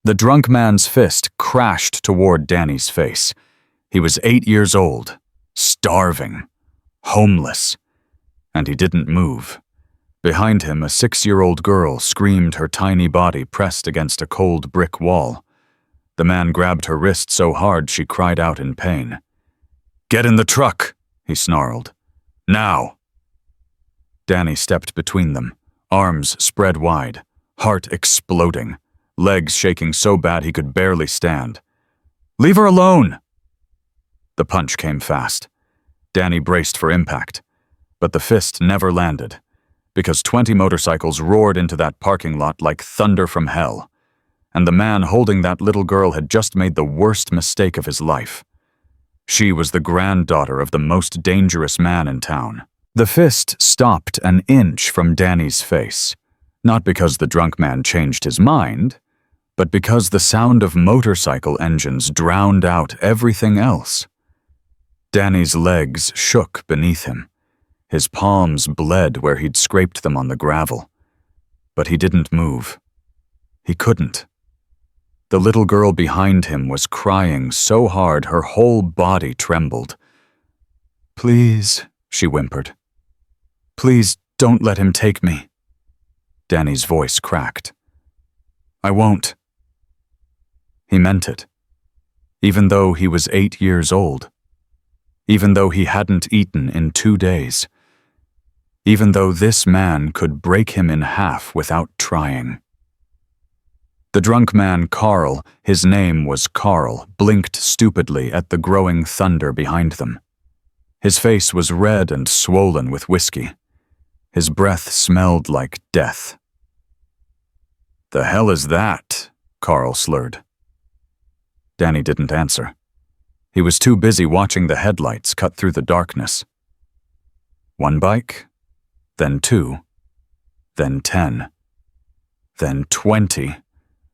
The drunk man's fist crashed toward Danny's face. He was 8 years old, starving, homeless, and he didn't move. Behind him, a 6-year-old girl screamed, her tiny body pressed against a cold brick wall. The man grabbed her wrist so hard she cried out in pain. "Get in the truck," he snarled. "Now." Danny stepped between them, arms spread wide, heart exploding, legs shaking so bad he could barely stand. "Leave her alone!" The punch came fast. Danny braced for impact, but the fist never landed, because 20 motorcycles roared into that parking lot like thunder from hell, and the man holding that little girl had just made the worst mistake of his life. She was the granddaughter of the most dangerous man in town. The fist stopped an inch from Danny's face, not because the drunk man changed his mind, but because the sound of motorcycle engines drowned out everything else. Danny's legs shook beneath him. His palms bled where he'd scraped them on the gravel. But he didn't move. He couldn't. The little girl behind him was crying so hard her whole body trembled. "Please," she whimpered. "Please don't let him take me." Danny's voice cracked. "I won't." He meant it. Even though he was 8 years old. Even though he hadn't eaten in 2 days. Even though this man could break him in half without trying. The drunk man, Carl, his name was Carl, blinked stupidly at the growing thunder behind them. His face was red and swollen with whiskey. His breath smelled like death. "The hell is that?" Carl slurred. Danny didn't answer. He was too busy watching the headlights cut through the darkness. 1 bike, then 2, then 10, then 20.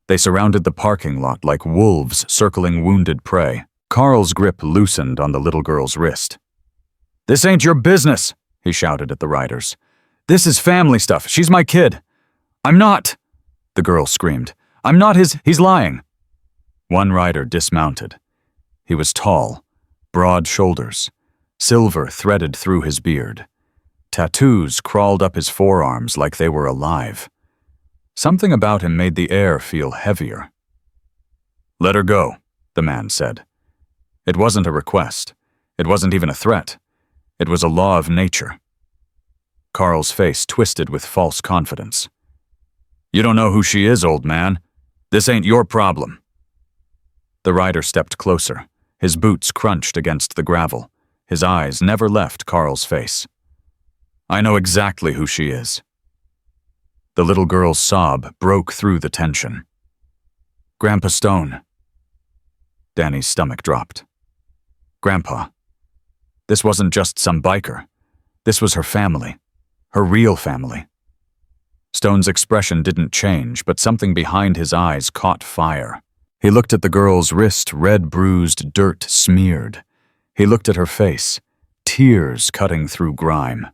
They surrounded the parking lot like wolves circling wounded prey. Carl's grip loosened on the little girl's wrist. "This ain't your business," he shouted at the riders. "This is family stuff. She's my kid." "I'm not," the girl screamed. "I'm not he's lying." One rider dismounted. He was tall, broad shoulders, silver threaded through his beard. Tattoos crawled up his forearms like they were alive. Something about him made the air feel heavier. "Let her go," the man said. It wasn't a request. It wasn't even a threat. It was a law of nature. Carl's face twisted with false confidence. "You don't know who she is, old man. This ain't your problem." The rider stepped closer. His boots crunched against the gravel. His eyes never left Carl's face. "I know exactly who she is." The little girl's sob broke through the tension. "Grandpa Stone." Danny's stomach dropped. Grandpa. This wasn't just some biker. This was her family. Her real family. Stone's expression didn't change, but something behind his eyes caught fire. He looked at the girl's wrist, red bruised, dirt smeared. He looked at her face, tears cutting through grime.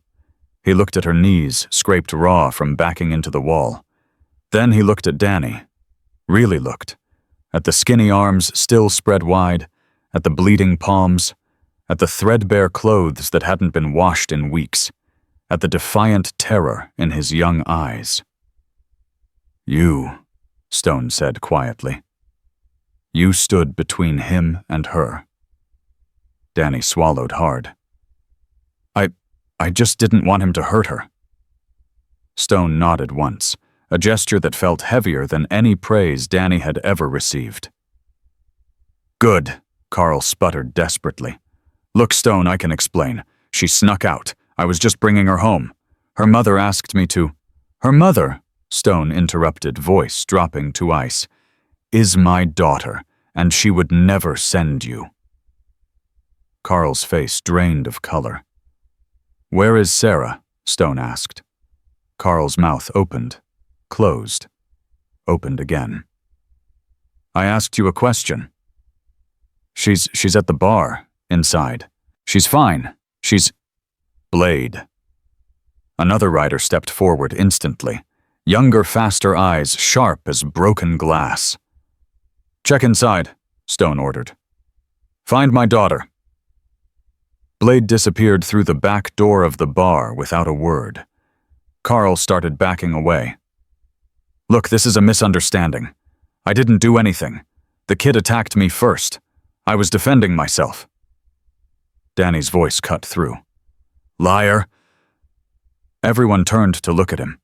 He looked at her knees, scraped raw from backing into the wall. Then he looked at Danny. Really looked. At the skinny arms still spread wide, at the bleeding palms, at the threadbare clothes that hadn't been washed in weeks, at the defiant terror in his young eyes. "You," Stone said quietly. "You stood between him and her." Danny swallowed hard. I just didn't want him to hurt her." Stone nodded once, a gesture that felt heavier than any praise Danny had ever received. "Good," Carl sputtered desperately. "Look, Stone, I can explain. She snuck out. I was just bringing her home. Her mother asked me to—" "Her mother," Stone interrupted, voice dropping to ice, "is my daughter, and she would never send you." Carl's face drained of color. "Where is Sarah?" Stone asked. Carl's mouth opened, closed, opened again. "I asked you a question." She's at the bar, inside. She's fine. She's—" "Blade." Another rider stepped forward instantly, younger, faster eyes sharp as broken glass. Check inside, Stone ordered. Find my daughter. Blade disappeared through the back door of the bar without a word. Carl started backing away. Look, this is a misunderstanding. I didn't do anything. The kid attacked me first. I was defending myself. Danny's voice cut through. Liar. Everyone turned to look at him.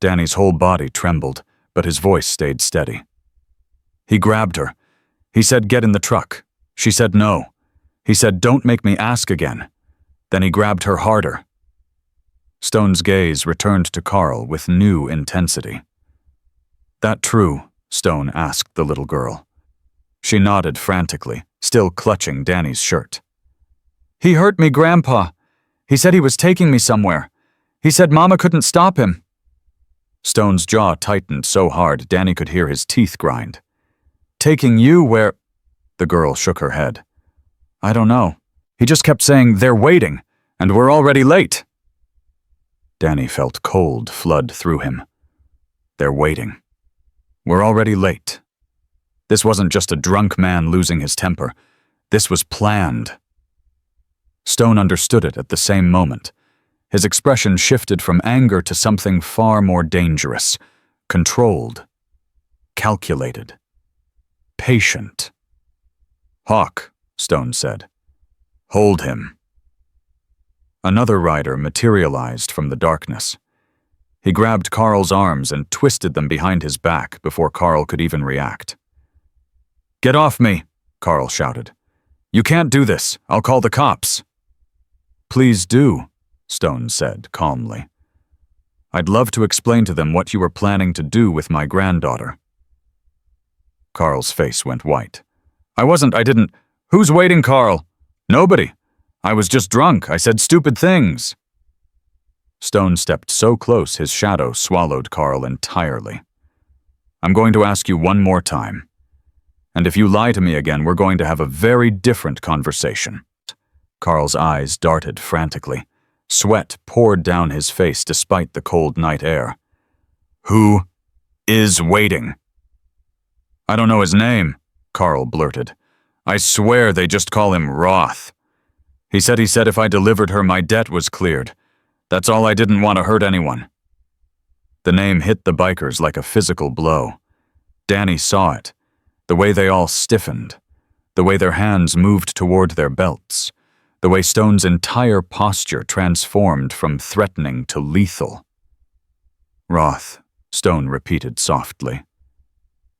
Danny's whole body trembled, but his voice stayed steady. He grabbed her. He said, get in the truck. She said no. He said, don't make me ask again. Then he grabbed her harder. Stone's gaze returned to Carl with new intensity. That true? Stone asked the little girl. She nodded frantically, still clutching Danny's shirt. He hurt me, Grandpa. He said he was taking me somewhere. He said Mama couldn't stop him. Stone's jaw tightened so hard Danny could hear his teeth grind. Taking you where? The girl shook her head. I don't know. He just kept saying, they're waiting, and we're already late. Danny felt cold flood through him. They're waiting. We're already late. This wasn't just a drunk man losing his temper. This was planned. Stone understood it at the same moment. His expression shifted from anger to something far more dangerous, controlled, calculated, patient. Hawk, Stone said. Hold him. Another rider materialized from the darkness. He grabbed Carl's arms and twisted them behind his back before Carl could even react. Get off me, Carl shouted. You can't do this. I'll call the cops. Please do, Stone said calmly. I'd love to explain to them what you were planning to do with my granddaughter. Carl's face went white. I didn't. Who's waiting, Carl? Nobody. I was just drunk. I said stupid things. Stone stepped so close his shadow swallowed Carl entirely. I'm going to ask you one more time. And if you lie to me again, we're going to have a very different conversation. Carl's eyes darted frantically. Sweat poured down his face despite the cold night air. Who is waiting? I don't know his name, Carl blurted. I swear they just call him Roth. He said if I delivered her, my debt was cleared. That's all. I didn't want to hurt anyone. The name hit the bikers like a physical blow. Danny saw it. The way they all stiffened. The way their hands moved toward their belts. The way Stone's entire posture transformed from threatening to lethal. Roth, Stone repeated softly.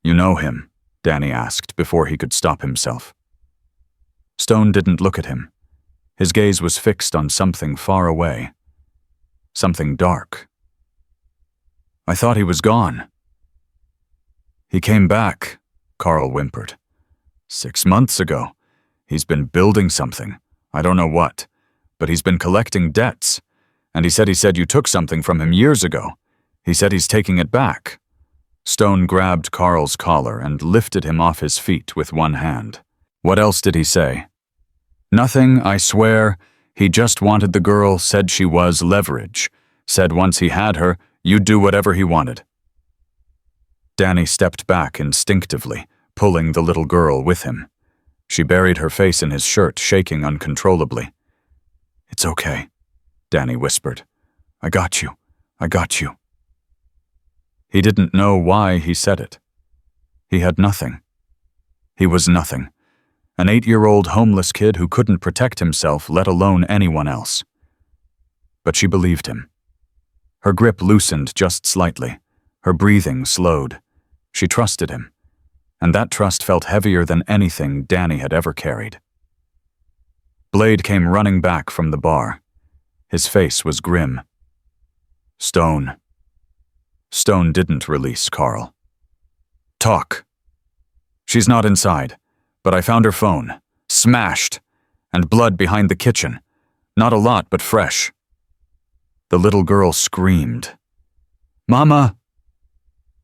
You know him? Danny asked before he could stop himself. Stone didn't look at him. His gaze was fixed on something far away. Something dark. I thought he was gone. He came back, Carl whimpered. 6 months ago. He's been building something. I don't know what. But he's been collecting debts. And he said you took something from him years ago. He said he's taking it back. Stone grabbed Carl's collar and lifted him off his feet with one hand. What else did he say? Nothing, I swear. He just wanted the girl, said she was leverage. Said once he had her, you'd do whatever he wanted. Danny stepped back instinctively, pulling the little girl with him. She buried her face in his shirt, shaking uncontrollably. It's okay, Danny whispered. I got you. I got you. He didn't know why he said it. He had nothing. He was nothing. An 8-year-old homeless kid who couldn't protect himself, let alone anyone else. But she believed him. Her grip loosened just slightly. Her breathing slowed. She trusted him. And that trust felt heavier than anything Danny had ever carried. Blade came running back from the bar. His face was grim. Stone. Stone didn't release Carl. Talk. She's not inside. But I found her phone, smashed, and blood behind the kitchen. Not a lot, but fresh. The little girl screamed. Mama!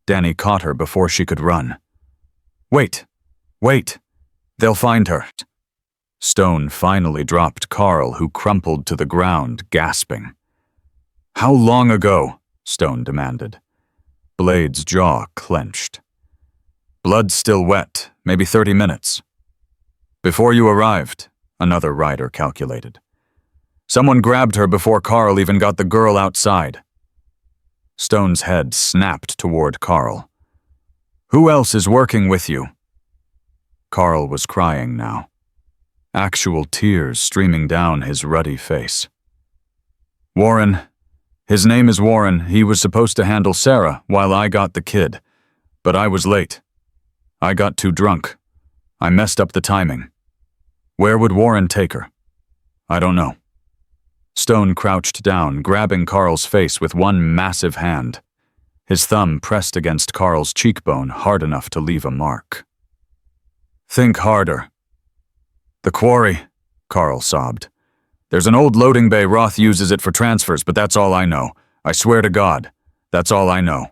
Danny caught her before she could run. Wait, wait. They'll find her. Stone finally dropped Carl, who crumpled to the ground, gasping. How long ago? Stone demanded. Blade's jaw clenched. Blood still wet, maybe 30 minutes. Before you arrived, another rider calculated. Someone grabbed her before Carl even got the girl outside. Stone's head snapped toward Carl. Who else is working with you? Carl was crying now. Actual tears streaming down his ruddy face. Warren. His name is Warren. He was supposed to handle Sarah while I got the kid. But I was late. I got too drunk. I messed up the timing. Where would Warren take her? I don't know. Stone crouched down, grabbing Carl's face with one massive hand. His thumb pressed against Carl's cheekbone hard enough to leave a mark. Think harder. The quarry, Carl sobbed. There's an old loading bay. Roth uses it for transfers, but that's all I know. I swear to God, that's all I know.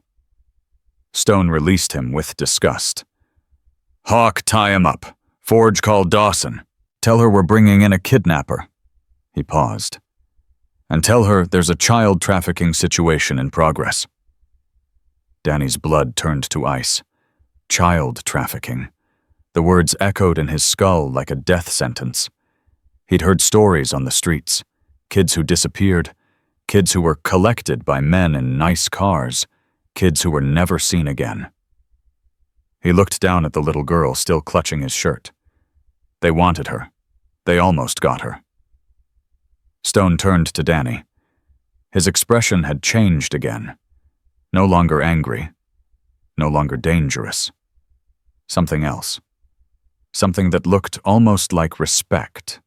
Stone released him with disgust. Hawk, tie him up. Forge, call Dawson. Tell her we're bringing in a kidnapper. He paused. And tell her there's a child trafficking situation in progress. Danny's blood turned to ice. Child trafficking. The words echoed in his skull like a death sentence. He'd heard stories on the streets. Kids who disappeared. Kids who were collected by men in nice cars. Kids who were never seen again. He looked down at the little girl still clutching his shirt. They wanted her. They almost got her. Stone turned to Danny. His expression had changed again. No longer angry. No longer dangerous. Something else. Something that looked almost like respect.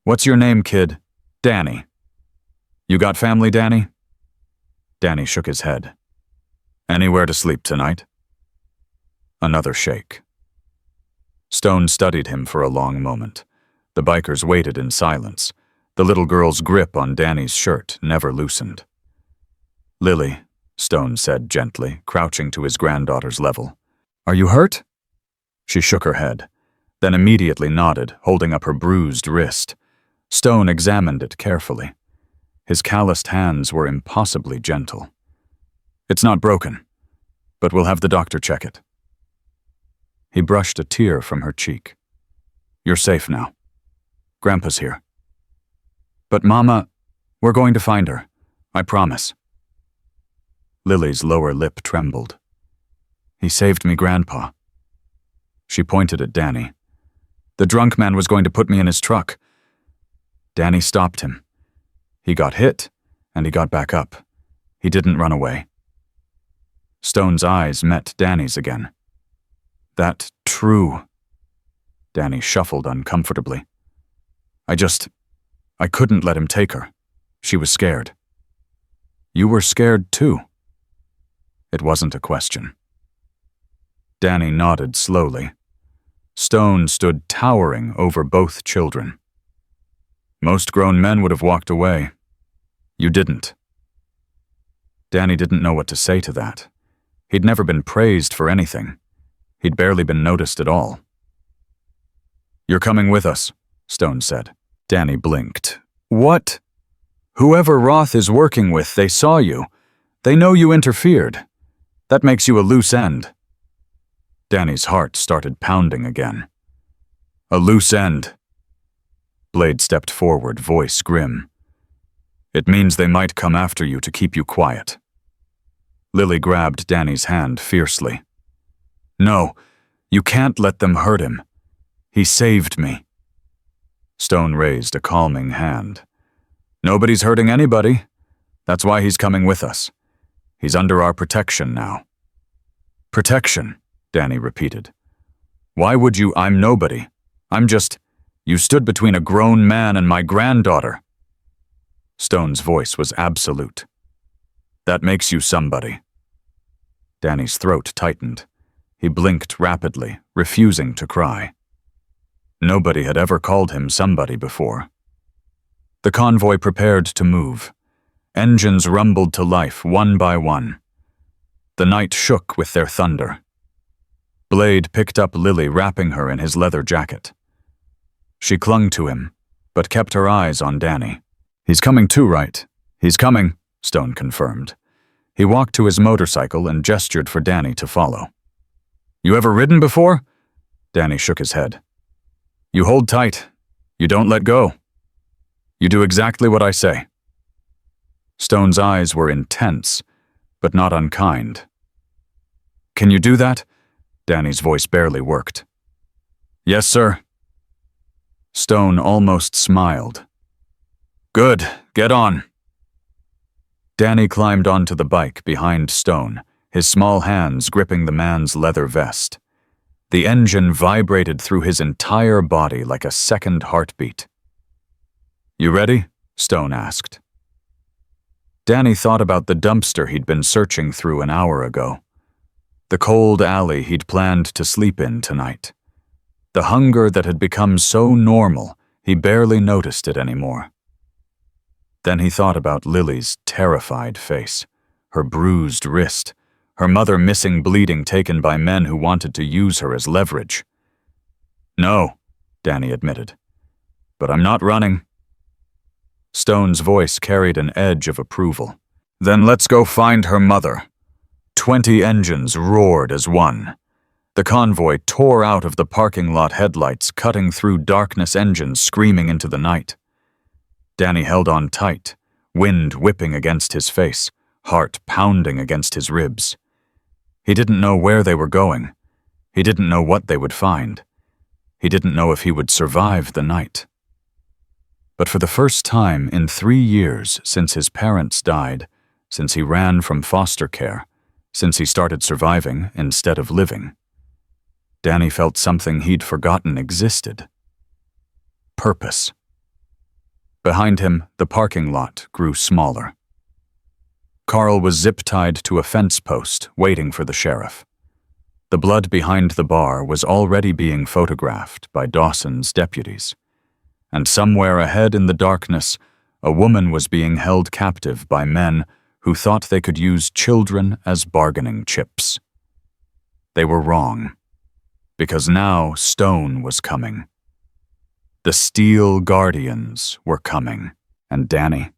What's your name, kid? Danny. You got family, Danny? Danny shook his head. Anywhere to sleep tonight? Another shake. Stone studied him for a long moment. The bikers waited in silence. The little girl's grip on Danny's shirt never loosened. Lily, Stone said gently, crouching to his granddaughter's level. Are you hurt? She shook her head, then immediately nodded, holding up her bruised wrist. Stone examined it carefully. His calloused hands were impossibly gentle. It's not broken, but we'll have the doctor check it. He brushed a tear from her cheek. You're safe now. Grandpa's here. But Mama, we're going to find her. I promise. Lily's lower lip trembled. He saved me, Grandpa. She pointed at Danny. The drunk man was going to put me in his truck. Danny stopped him. He got hit, and he got back up. He didn't run away. Stone's eyes met Danny's again. That true. Danny shuffled uncomfortably. I couldn't let him take her. She was scared. You were scared too. It wasn't a question. Danny nodded slowly. Stone stood towering over both children. Most grown men would have walked away. You didn't. Danny didn't know what to say to that. He'd never been praised for anything. He'd barely been noticed at all. You're coming with us, Stone said. Danny blinked. What? Whoever Roth is working with, they saw you. They know you interfered. That makes you a loose end. Danny's heart started pounding again. A loose end. Blade stepped forward, voice grim. It means they might come after you to keep you quiet. Lily grabbed Danny's hand fiercely. No, you can't let them hurt him. He saved me. Stone raised a calming hand. Nobody's hurting anybody. That's why he's coming with us. He's under our protection now. Protection, Danny repeated. Why would you? I'm nobody. You stood between a grown man and my granddaughter. Stone's voice was absolute. That makes you somebody. Danny's throat tightened. He blinked rapidly, refusing to cry. Nobody had ever called him somebody before. The convoy prepared to move. Engines rumbled to life one by one. The night shook with their thunder. Blade picked up Lily, wrapping her in his leather jacket. She clung to him, but kept her eyes on Danny. He's coming too, right? He's coming, Stone confirmed. He walked to his motorcycle and gestured for Danny to follow. You ever ridden before? Danny shook his head. You hold tight. You don't let go. You do exactly what I say. Stone's eyes were intense, but not unkind. Can you do that? Danny's voice barely worked. Yes, sir. Stone almost smiled. Good, get on. Danny climbed onto the bike behind Stone, his small hands gripping the man's leather vest. The engine vibrated through his entire body like a second heartbeat. You ready? Stone asked. Danny thought about the dumpster he'd been searching through an hour ago. The cold alley he'd planned to sleep in tonight. The hunger that had become so normal, he barely noticed it anymore. Then he thought about Lily's terrified face, her bruised wrist, her mother missing bleeding taken by men who wanted to use her as leverage. No, Danny admitted, but I'm not running. Stone's voice carried an edge of approval. Then let's go find her mother. 20 engines roared as one. The convoy tore out of the parking lot headlights, cutting through darkness, engines screaming into the night. Danny held on tight, wind whipping against his face, heart pounding against his ribs. He didn't know where they were going. He didn't know what they would find. He didn't know if he would survive the night. But for the first time in 3 years since his parents died, since he ran from foster care, since he started surviving instead of living, Danny felt something he'd forgotten existed. Purpose. Behind him, the parking lot grew smaller. Carl was zip-tied to a fence post, waiting for the sheriff. The blood behind the bar was already being photographed by Dawson's deputies. And somewhere ahead in the darkness, a woman was being held captive by men who thought they could use children as bargaining chips. They were wrong. Because now Stone was coming. The Steel Guardians were coming, and Danny.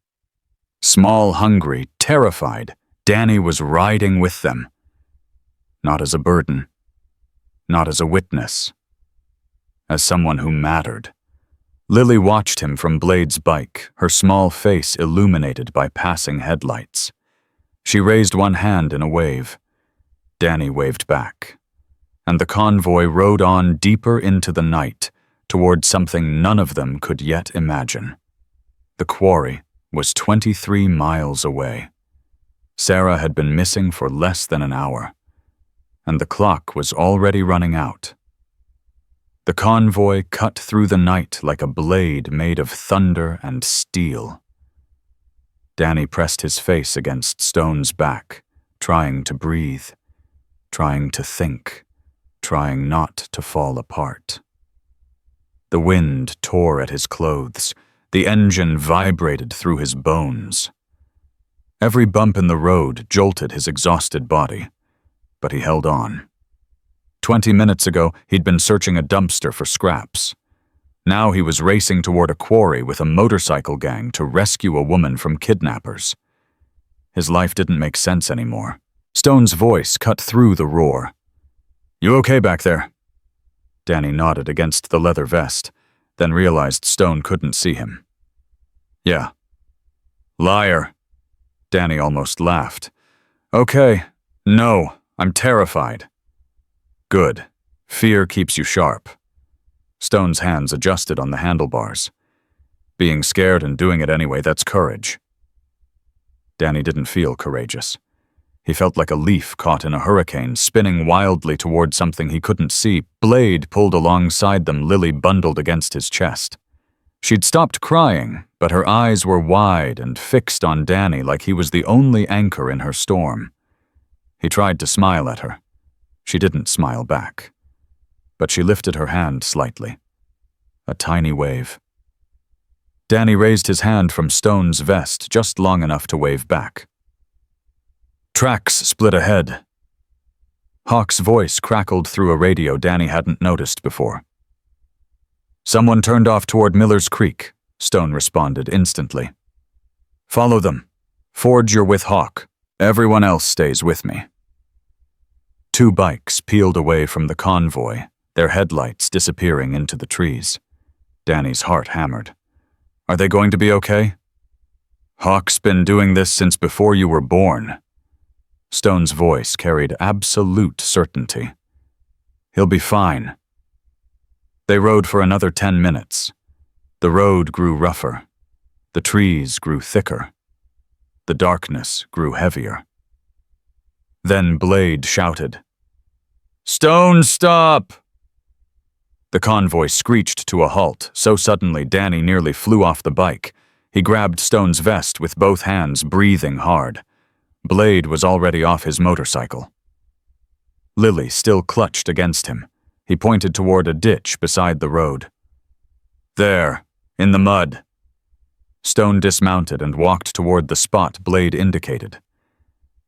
Small, hungry, terrified, Danny was riding with them. Not as a burden, not as a witness, as someone who mattered. Lily watched him from Blade's bike, her small face illuminated by passing headlights. She raised one hand in a wave. Danny waved back. And the convoy rode on deeper into the night, toward something none of them could yet imagine. The quarry was 23 miles away. Sarah had been missing for less than an hour, and the clock was already running out. The convoy cut through the night like a blade made of thunder and steel. Danny pressed his face against Stone's back, trying to breathe, trying to think, trying not to fall apart. The wind tore at his clothes. The engine vibrated through his bones. Every bump in the road jolted his exhausted body, but he held on. 20 minutes ago, he'd been searching a dumpster for scraps. Now he was racing toward a quarry with a motorcycle gang to rescue a woman from kidnappers. His life didn't make sense anymore. Stone's voice cut through the roar. You okay back there? Danny nodded against the leather vest, then realized Stone couldn't see him. Yeah. Liar. Danny almost laughed. Okay. No, I'm terrified. Good. Fear keeps you sharp. Stone's hands adjusted on the handlebars. Being scared and doing it anyway, that's courage. Danny didn't feel courageous. He felt like a leaf caught in a hurricane, spinning wildly toward something he couldn't see. Blade pulled alongside them, Lily bundled against his chest. She'd stopped crying, but her eyes were wide and fixed on Danny like he was the only anchor in her storm. He tried to smile at her. She didn't smile back. But she lifted her hand slightly. A tiny wave. Danny raised his hand from Stone's vest just long enough to wave back. Tracks split ahead. Hawk's voice crackled through a radio Danny hadn't noticed before. Someone turned off toward Miller's Creek, Stone responded instantly. Follow them. Forge, you're with Hawk. Everyone else stays with me. 2 bikes peeled away from the convoy, their headlights disappearing into the trees. Danny's heart hammered. Are they going to be okay? Hawk's been doing this since before you were born. Stone's voice carried absolute certainty. He'll be fine. They rode for another 10 minutes. The road grew rougher. The trees grew thicker. The darkness grew heavier. Then Blade shouted, "Stone, stop!" The convoy screeched to a halt so suddenly Danny nearly flew off the bike. He grabbed Stone's vest with both hands, breathing hard. Blade was already off his motorcycle. Lily still clutched against him. He pointed toward a ditch beside the road. "There, in the mud." Stone dismounted and walked toward the spot Blade indicated.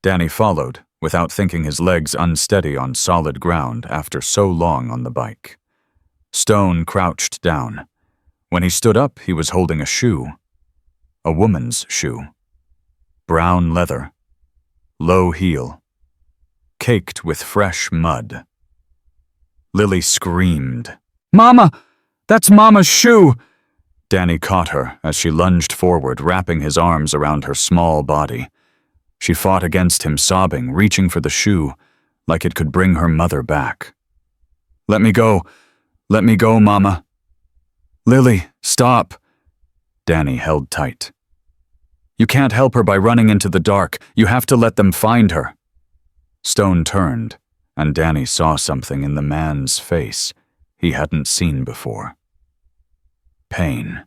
Danny followed, without thinking, his legs unsteady on solid ground after so long on the bike. Stone crouched down. When he stood up, he was holding a shoe. A woman's shoe. Brown leather. Low heel. Caked with fresh mud. Lily screamed. "Mama! That's Mama's shoe!" Danny caught her as she lunged forward, wrapping his arms around her small body. She fought against him, sobbing, reaching for the shoe, like it could bring her mother back. "Let me go. Let me go, Mama." "Lily, stop." Danny held tight. "You can't help her by running into the dark. You have to let them find her." Stone turned, and Danny saw something in the man's face he hadn't seen before. Pain.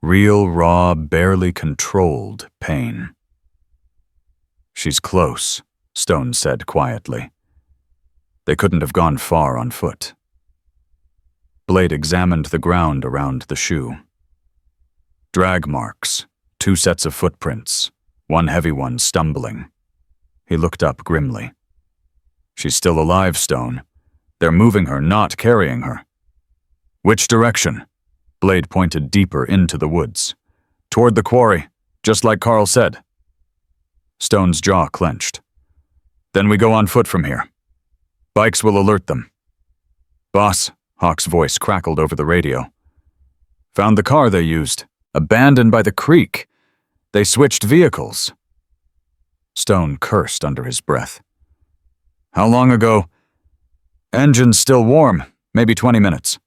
Real, raw, barely controlled pain. "She's close," Stone said quietly. They couldn't have gone far on foot. Blade examined the ground around the shoe. Drag marks, 2 sets of footprints, one heavy one stumbling. He looked up grimly. "She's still alive, Stone. They're moving her, not carrying her." "Which direction?" Blade pointed deeper into the woods. "Toward the quarry, just like Carl said." Stone's jaw clenched. "Then we go on foot from here. Bikes will alert them." "Boss," Hawk's voice crackled over the radio. "Found the car they used, abandoned by the creek. They switched vehicles." Stone cursed under his breath. "How long ago?" "Engine's still warm, maybe 20 minutes.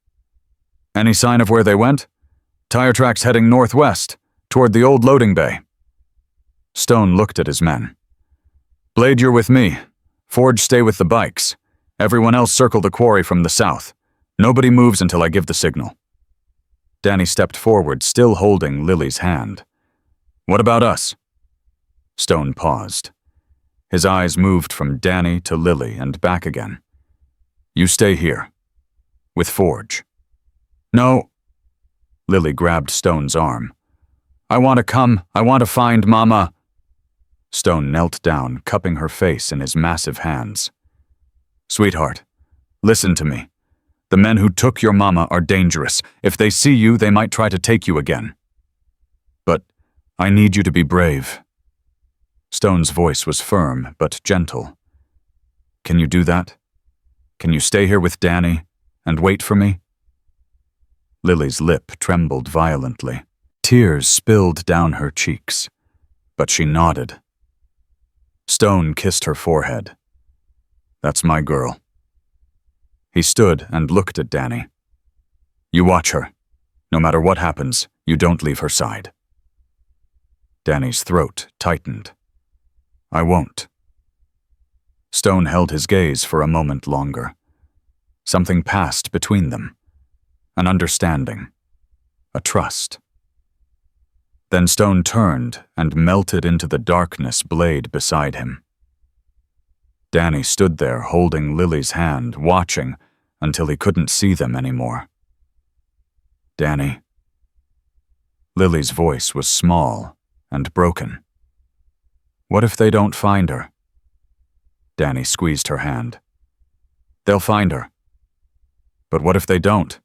"Any sign of where they went?" "Tire tracks heading northwest, toward the old loading bay." Stone looked at his men. "Blade, you're with me. Forge, stay with the bikes. Everyone else circle the quarry from the south. Nobody moves until I give the signal." Danny stepped forward, still holding Lily's hand. "What about us?" Stone paused. His eyes moved from Danny to Lily and back again. "You stay here. With Forge." "No." Lily grabbed Stone's arm. "I want to come. I want to find Mama." Stone knelt down, cupping her face in his massive hands. "Sweetheart, listen to me. The men who took your Mama are dangerous. If they see you, they might try to take you again. But I need you to be brave." Stone's voice was firm but gentle. "Can you do that? Can you stay here with Danny and wait for me?" Lily's lip trembled violently. Tears spilled down her cheeks, but she nodded. Stone kissed her forehead. "That's my girl." He stood and looked at Danny. "You watch her. No matter what happens, you don't leave her side." Danny's throat tightened. "I won't." Stone held his gaze for a moment longer. Something passed between them. An understanding. A trust. Then Stone turned and melted into the darkness, Blade beside him. Danny stood there holding Lily's hand, watching until he couldn't see them anymore. "Danny." Lily's voice was small and broken. "What if they don't find her?" Danny squeezed her hand. "They'll find her. But what if they don't?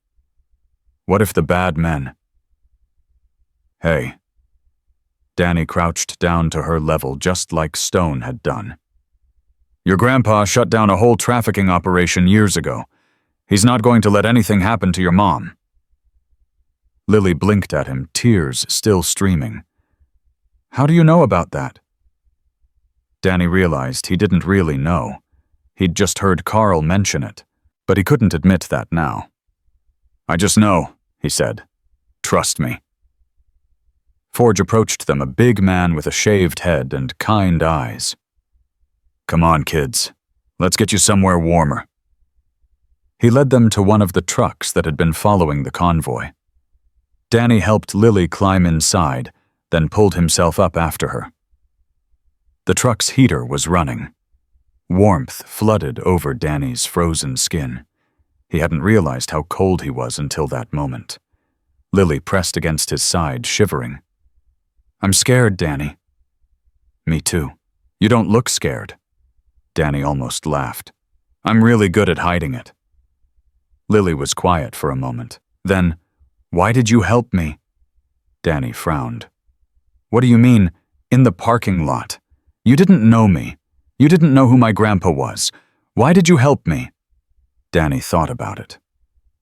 What if the bad men?" "Hey." Danny crouched down to her level just like Stone had done. Your grandpa shut down a whole trafficking operation years ago. He's not going to let anything happen to your mom." Lily blinked at him, tears still streaming. "How do you know about that?" Danny realized he didn't really know. He'd just heard Carl mention it, but he couldn't admit that now. "I just know," he said. "Trust me." Forge approached them, a big man with a shaved head and kind eyes. "Come on, kids. Let's get you somewhere warmer." He led them to one of the trucks that had been following the convoy. Danny helped Lily climb inside, then pulled himself up after her. The truck's heater was running. Warmth flooded over Danny's frozen skin. He hadn't realized how cold he was until that moment. Lily pressed against his side, shivering. "I'm scared, Danny." "Me too. You don't look scared." Danny almost laughed. "I'm really good at hiding it." Lily was quiet for a moment. Then, "Why did you help me?" Danny frowned. "What do you mean, in the parking lot? You didn't know me. You didn't know who my grandpa was. Why did you help me?" Danny thought about it.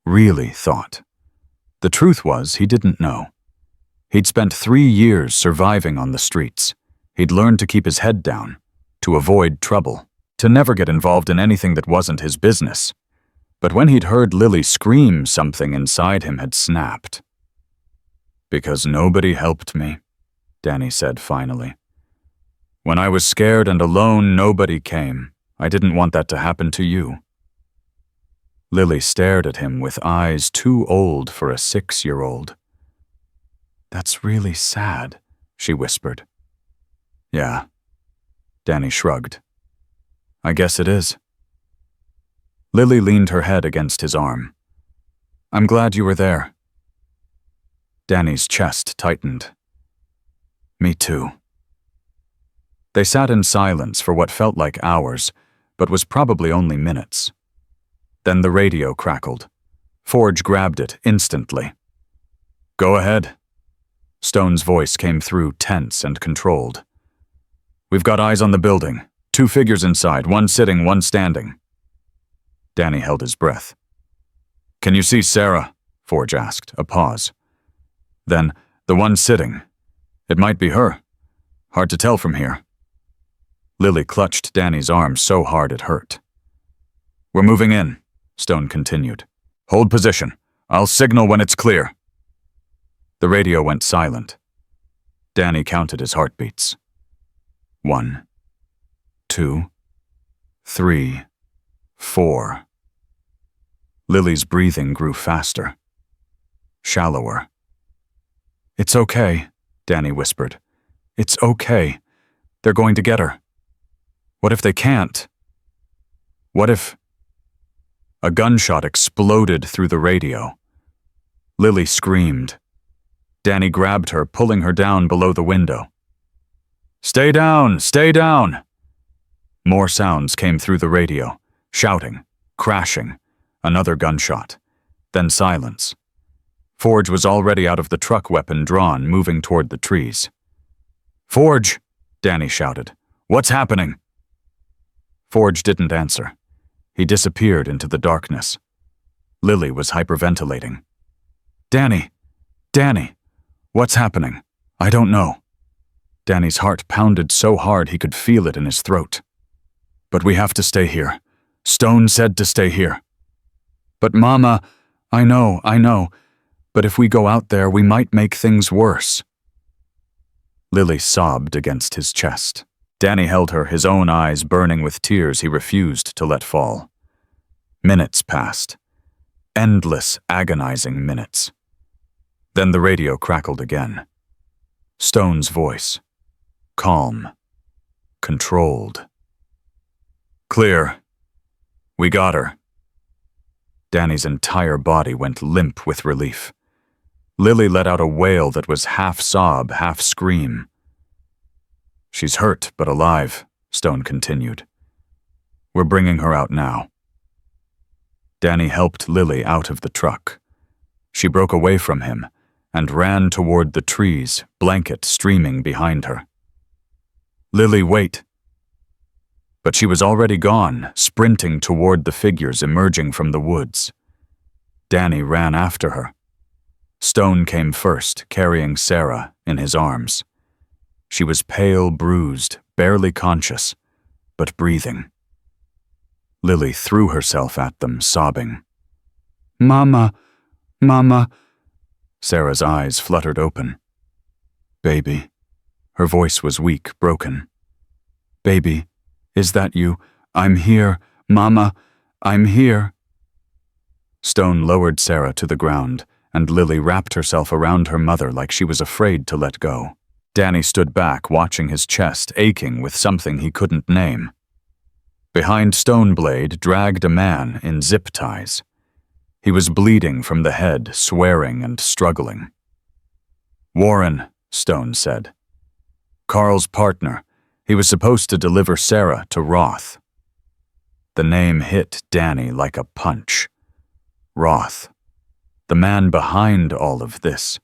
Really thought. The truth was, he didn't know. He'd spent 3 years surviving on the streets. He'd learned to keep his head down, to avoid trouble, to never get involved in anything that wasn't his business. But when he'd heard Lily scream, something inside him had snapped. "Because nobody helped me," Danny said finally. "When I was scared and alone, nobody came. I didn't want that to happen to you." Lily stared at him with eyes too old for a 6-year-old. "That's really sad," she whispered. "Yeah." Danny shrugged. "I guess it is." Lily leaned her head against his arm. "I'm glad you were there." Danny's chest tightened. "Me too." They sat in silence for what felt like hours, but was probably only minutes. Then the radio crackled. Forge grabbed it instantly. "Go ahead." Stone's voice came through, tense and controlled. "We've got eyes on the building. 2 figures inside, one sitting, one standing." Danny held his breath. "Can you see Sarah?" Forge asked, a pause. Then, "The one sitting. It might be her. Hard to tell from here." Lily clutched Danny's arm so hard it hurt. "We're moving in," Stone continued. "Hold position. I'll signal when it's clear." The radio went silent. Danny counted his heartbeats. 1, 2, 3, 4. Lily's breathing grew faster, shallower. "It's okay," Danny whispered. "It's okay. They're going to get her. What if they can't? What if—" A gunshot exploded through the radio. Lily screamed. Danny grabbed her, pulling her down below the window. "Stay down! Stay down!" More sounds came through the radio, shouting, crashing, another gunshot, then silence. Forge was already out of the truck, weapon drawn, moving toward the trees. "Forge!" Danny shouted. "What's happening?" Forge didn't answer. He disappeared into the darkness. Lily was hyperventilating. "Danny! Danny! What's happening? I don't know." Danny's heart pounded so hard he could feel it in his throat. "But we have to stay here. Stone said to stay here." "But Mama, I know. But if we go out there, we might make things worse." Lily sobbed against his chest. Danny held her, his own eyes burning with tears he refused to let fall. Minutes passed. Endless, agonizing minutes. Then the radio crackled again. Stone's voice. Calm. Controlled. "Clear. We got her." Danny's entire body went limp with relief. Lily let out a wail that was half sob, half scream. "She's hurt but alive," Stone continued. "We're bringing her out now." Danny helped Lily out of the truck. She broke away from him and ran toward the trees, blanket streaming behind her. "Lily, wait." but she was already gone, sprinting toward the figures emerging from the woods. Danny ran after her. Stone came first, carrying Sarah in his arms. She was pale, bruised, barely conscious, but breathing. Lily threw herself at them, sobbing. "Mama, Mama." Sarah's eyes fluttered open. "Baby." Her voice was weak, broken. "Baby, is that you? I'm here. Mama, I'm here." Stone lowered Sarah to the ground, and Lily wrapped herself around her mother like she was afraid to let go. Danny stood back, watching his chest aching with something he couldn't name. Behind Stoneblade dragged a man in zip ties. He was bleeding from the head, swearing and struggling. "Warren," Stone said. "Carl's partner. He was supposed to deliver Sarah to Roth." The name hit Danny like a punch. Roth. The man behind all of this.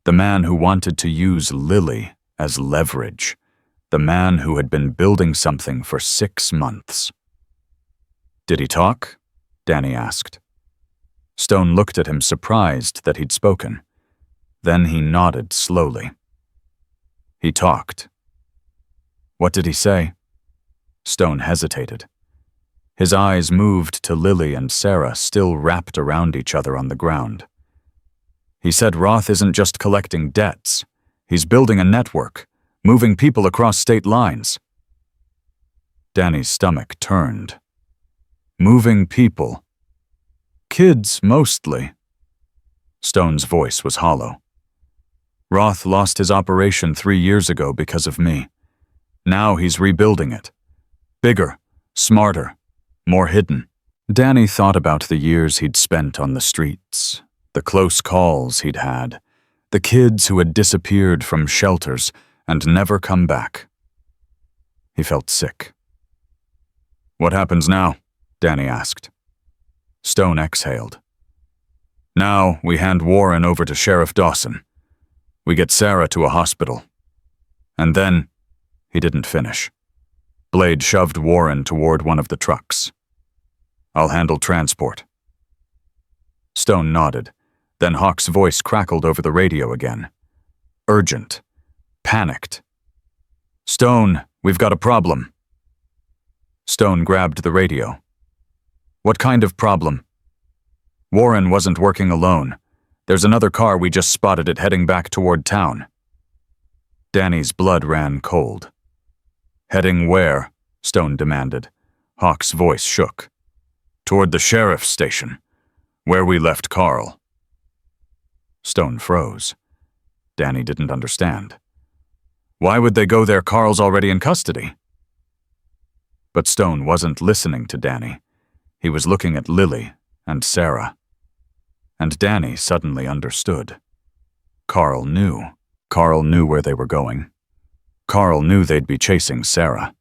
The man who wanted to use Lily as leverage. The man who had been building something for 6 months. "Did he talk?" Danny asked. Stone looked at him, surprised that he'd spoken. Then he nodded slowly. "He talked." "What did he say?" Stone hesitated. His eyes moved to Lily and Sarah, still wrapped around each other on the ground. "He said Roth isn't just collecting debts. He's building a network, moving people across state lines." Danny's stomach turned. Moving people. Kids, mostly. Stone's voice was hollow. "Roth lost his operation 3 years ago because of me. Now he's rebuilding it. Bigger, smarter, more hidden." Danny thought about the years he'd spent on the streets, the close calls he'd had, the kids who had disappeared from shelters and never come back. He felt sick. "What happens now?" Danny asked. Stone exhaled. "Now we hand Warren over to Sheriff Dawson. We get Sarah to a hospital. And then..." He didn't finish. Blade shoved Warren toward one of the trucks. "I'll handle transport." Stone nodded. Then Hawk's voice crackled over the radio again. Urgent. Panicked. "Stone, we've got a problem." Stone grabbed the radio. "What kind of problem?" "Warren wasn't working alone. There's another car, we just spotted it heading back toward town." Danny's blood ran cold. "Heading where?" Stone demanded. Hawk's voice shook. "Toward the sheriff's station, where we left Carl." Stone froze. Danny didn't understand. "Why would they go there? Carl's already in custody." But Stone wasn't listening to Danny. He was looking at Lily and Sarah. And Danny suddenly understood. Carl knew. Carl knew where they were going. Carl knew they'd be chasing Sarah.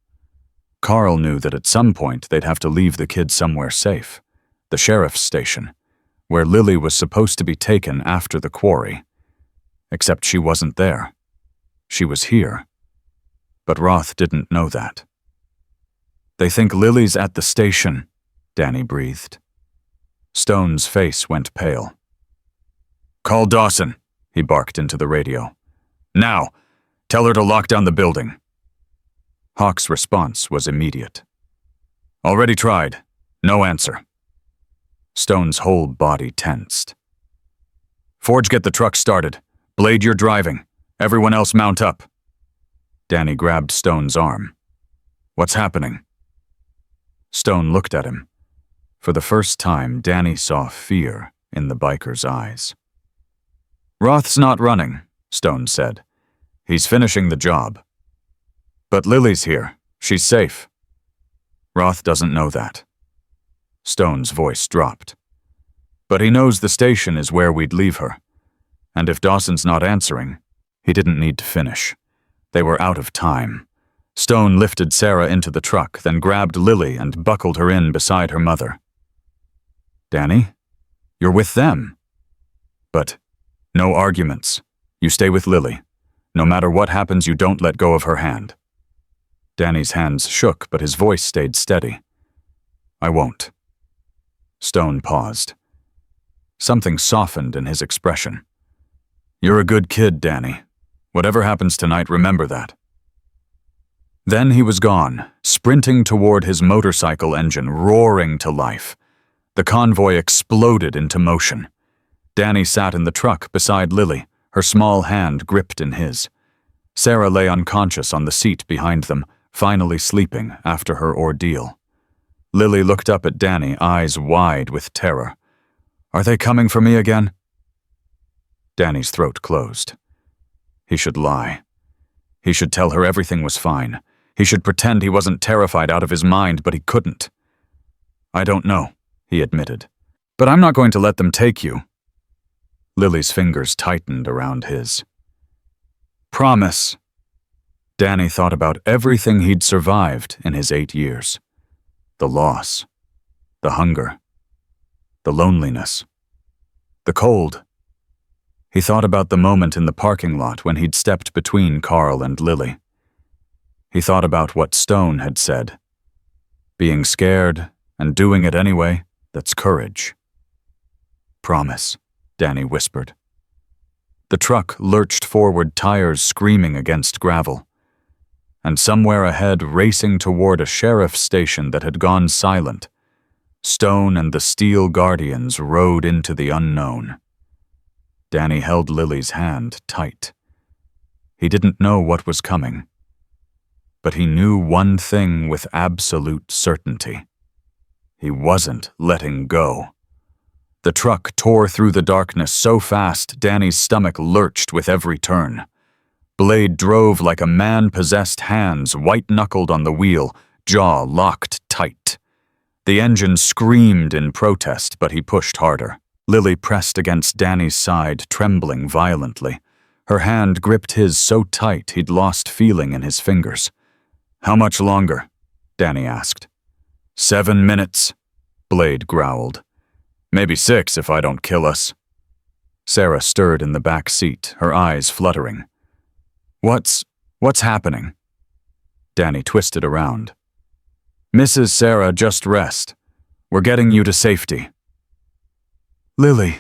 Carl knew that at some point they'd have to leave the kid somewhere safe, the sheriff's station, where Lily was supposed to be taken after the quarry. Except she wasn't there. She was here. But Roth didn't know that. "They think Lily's at the station," Danny breathed. Stone's face went pale. "Call Dawson," he barked into the radio. "Now! Tell her to lock down the building." Hawk's response was immediate. "Already tried. No answer." Stone's whole body tensed. "Forge, get the truck started. Blade, you're driving. Everyone else mount up." Danny grabbed Stone's arm. "What's happening?" Stone looked at him. For the first time, Danny saw fear in the biker's eyes. "Roth's not running," Stone said. "He's finishing the job. But Lily's here. She's safe." "Roth doesn't know that." Stone's voice dropped. "But he knows the station is where we'd leave her. And if Dawson's not answering..." He didn't need to finish. They were out of time. Stone lifted Sarah into the truck, then grabbed Lily and buckled her in beside her mother. "Danny, you're with them." "But no arguments. You stay with Lily. No matter what happens, you don't let go of her hand." Danny's hands shook, but his voice stayed steady. I won't. Stone paused. Something softened in his expression. You're a good kid, Danny. Whatever happens tonight, remember that. Then he was gone, sprinting toward his motorcycle engine, roaring to life. The convoy exploded into motion. Danny sat in the truck beside Lily, her small hand gripped in his. Sarah lay unconscious on the seat behind them, finally sleeping after her ordeal. Lily looked up at Danny, eyes wide with terror. Are they coming for me again? Danny's throat closed. He should lie. He should tell her everything was fine. He should pretend he wasn't terrified out of his mind, but he couldn't. I don't know, he admitted. But I'm not going to let them take you. Lily's fingers tightened around his. Promise. Danny thought about everything he'd survived in his 8 years. The loss. The hunger. The loneliness. The cold. He thought about the moment in the parking lot when he'd stepped between Carl and Lily. He thought about what Stone had said. Being scared and doing it anyway, that's courage. Promise, Danny whispered. The truck lurched forward, tires screaming against gravel. And somewhere ahead, racing toward a sheriff's station that had gone silent, Stone and the Steel Guardians rode into the unknown. Danny held Lily's hand tight. He didn't know what was coming. But he knew one thing with absolute certainty. He wasn't letting go. The truck tore through the darkness so fast Danny's stomach lurched with every turn. Blade drove like a man-possessed, hands white-knuckled on the wheel, jaw locked tight. The engine screamed in protest, but he pushed harder. Lily pressed against Danny's side, trembling violently. Her hand gripped his so tight he'd lost feeling in his fingers. How much longer? Danny asked. 7 minutes, Blade growled. Maybe 6 if I don't kill us. Sarah stirred in the back seat, her eyes fluttering. What's happening? Danny twisted around. Mrs. Sarah, just rest. We're getting you to safety. Lily,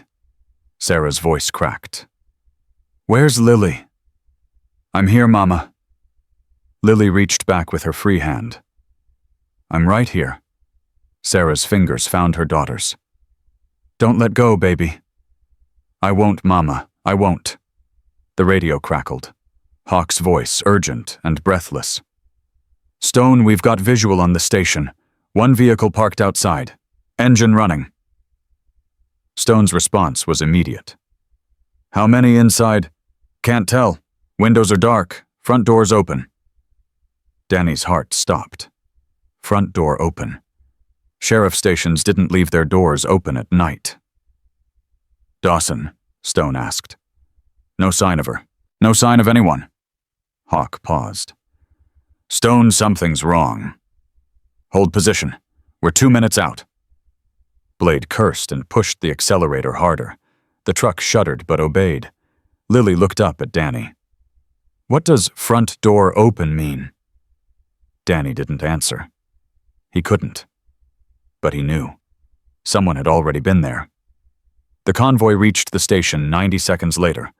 Sarah's voice cracked. Where's Lily? I'm here, Mama. Lily reached back with her free hand. I'm right here. Sarah's fingers found her daughter's. Don't let go, baby. I won't, Mama, I won't. The radio crackled. Hawk's voice, urgent and breathless. Stone, we've got visual on the station. 1 vehicle parked outside. Engine running. Stone's response was immediate. How many inside? Can't tell. Windows are dark. Front door's open. Danny's heart stopped. Front door open. Sheriff stations didn't leave their doors open at night. Dawson, Stone asked. No sign of her. No sign of anyone. Hawk paused. Stone, something's wrong. Hold position. We're 2 minutes out. Blade cursed and pushed the accelerator harder. The truck shuddered but obeyed. Lily looked up at Danny. What does front door open mean? Danny didn't answer. He couldn't. But he knew. Someone had already been there. The convoy reached the station 90 seconds later.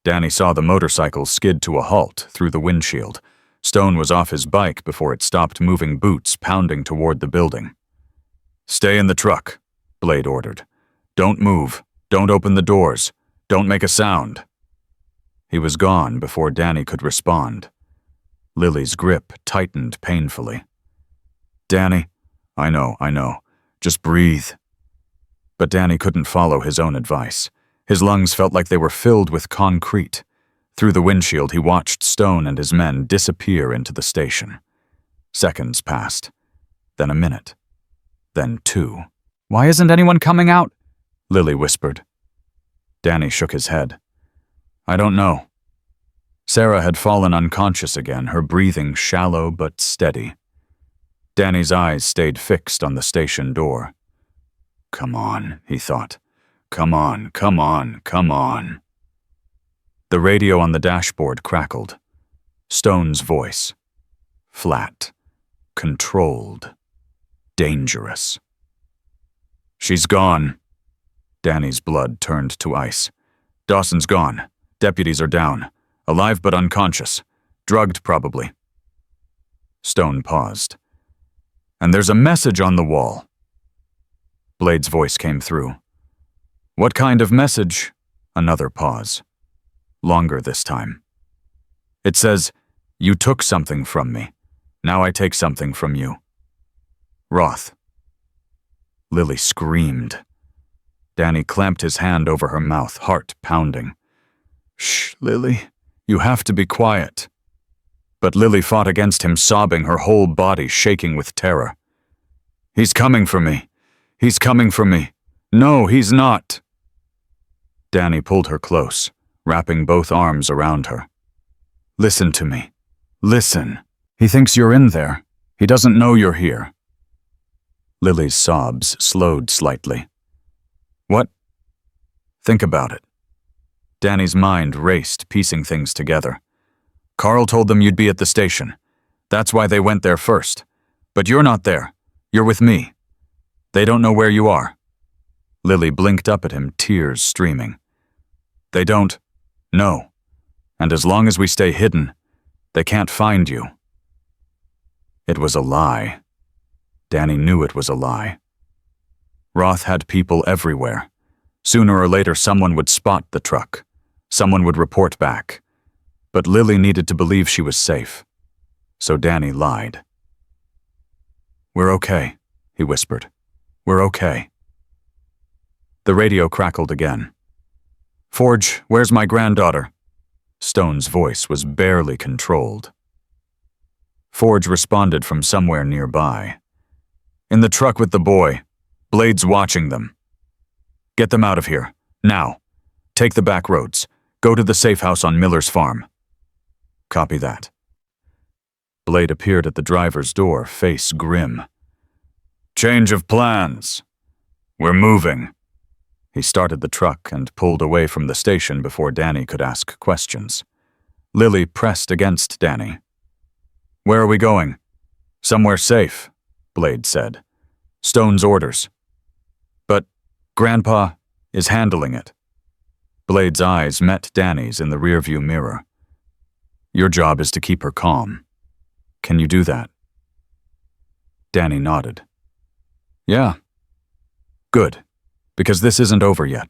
Danny saw the motorcycle skid to a halt through the windshield. Stone was off his bike before it stopped moving, boots pounding toward the building. Stay in the truck, Blade ordered. Don't move. Don't open the doors. Don't make a sound. He was gone before Danny could respond. Lily's grip tightened painfully. Danny, I know. Just breathe. But Danny couldn't follow his own advice. His lungs felt like they were filled with concrete. Through the windshield, he watched Stone and his men disappear into the station. Seconds passed. Then a minute. Then 2. Why isn't anyone coming out? Lily whispered. Danny shook his head. I don't know. Sarah had fallen unconscious again, her breathing shallow but steady. Danny's eyes stayed fixed on the station door. Come on, he thought. Come on. The radio on the dashboard crackled. Stone's voice. Flat. Controlled. Dangerous. She's gone. Danny's blood turned to ice. Dawson's gone. Deputies are down. Alive but unconscious. Drugged, probably. Stone paused. And there's a message on the wall. Blade's voice came through. What kind of message? Another pause. Longer this time. It says, you took something from me. Now I take something from you. Roth. Lily screamed. Danny clamped his hand over her mouth, heart pounding. Shh, Lily. You have to be quiet. But Lily fought against him, sobbing, her whole body shaking with terror. He's coming for me. He's coming for me. No, he's not. Danny pulled her close, wrapping both arms around her. Listen to me. Listen. He thinks you're in there. He doesn't know you're here. Lily's sobs slowed slightly. What? Think about it. Danny's mind raced, piecing things together. Carl told them you'd be at the station. That's why they went there first. But you're not there. You're with me. They don't know where you are. Lily blinked up at him, tears streaming. They don't. No. And as long as we stay hidden, they can't find you. It was a lie. Danny knew it was a lie. Roth had people everywhere. Sooner or later, someone would spot the truck. Someone would report back. But Lily needed to believe she was safe. So Danny lied. We're okay, he whispered. We're okay. The radio crackled again. Forge, where's my granddaughter? Stone's voice was barely controlled. Forge responded from somewhere nearby. In the truck with the boy. Blade's watching them. Get them out of here. Now. Take the back roads. Go to the safe house on Miller's farm. Copy that. Blade appeared at the driver's door, face grim. Change of plans. We're moving. He started the truck and pulled away from the station before Danny could ask questions. Lily pressed against Danny. Where are we going? Somewhere safe, Blade said. Stone's orders. But Grandpa is handling it. Blade's eyes met Danny's in the rearview mirror. Your job is to keep her calm. Can you do that? Danny nodded. Yeah. Good, because this isn't over yet.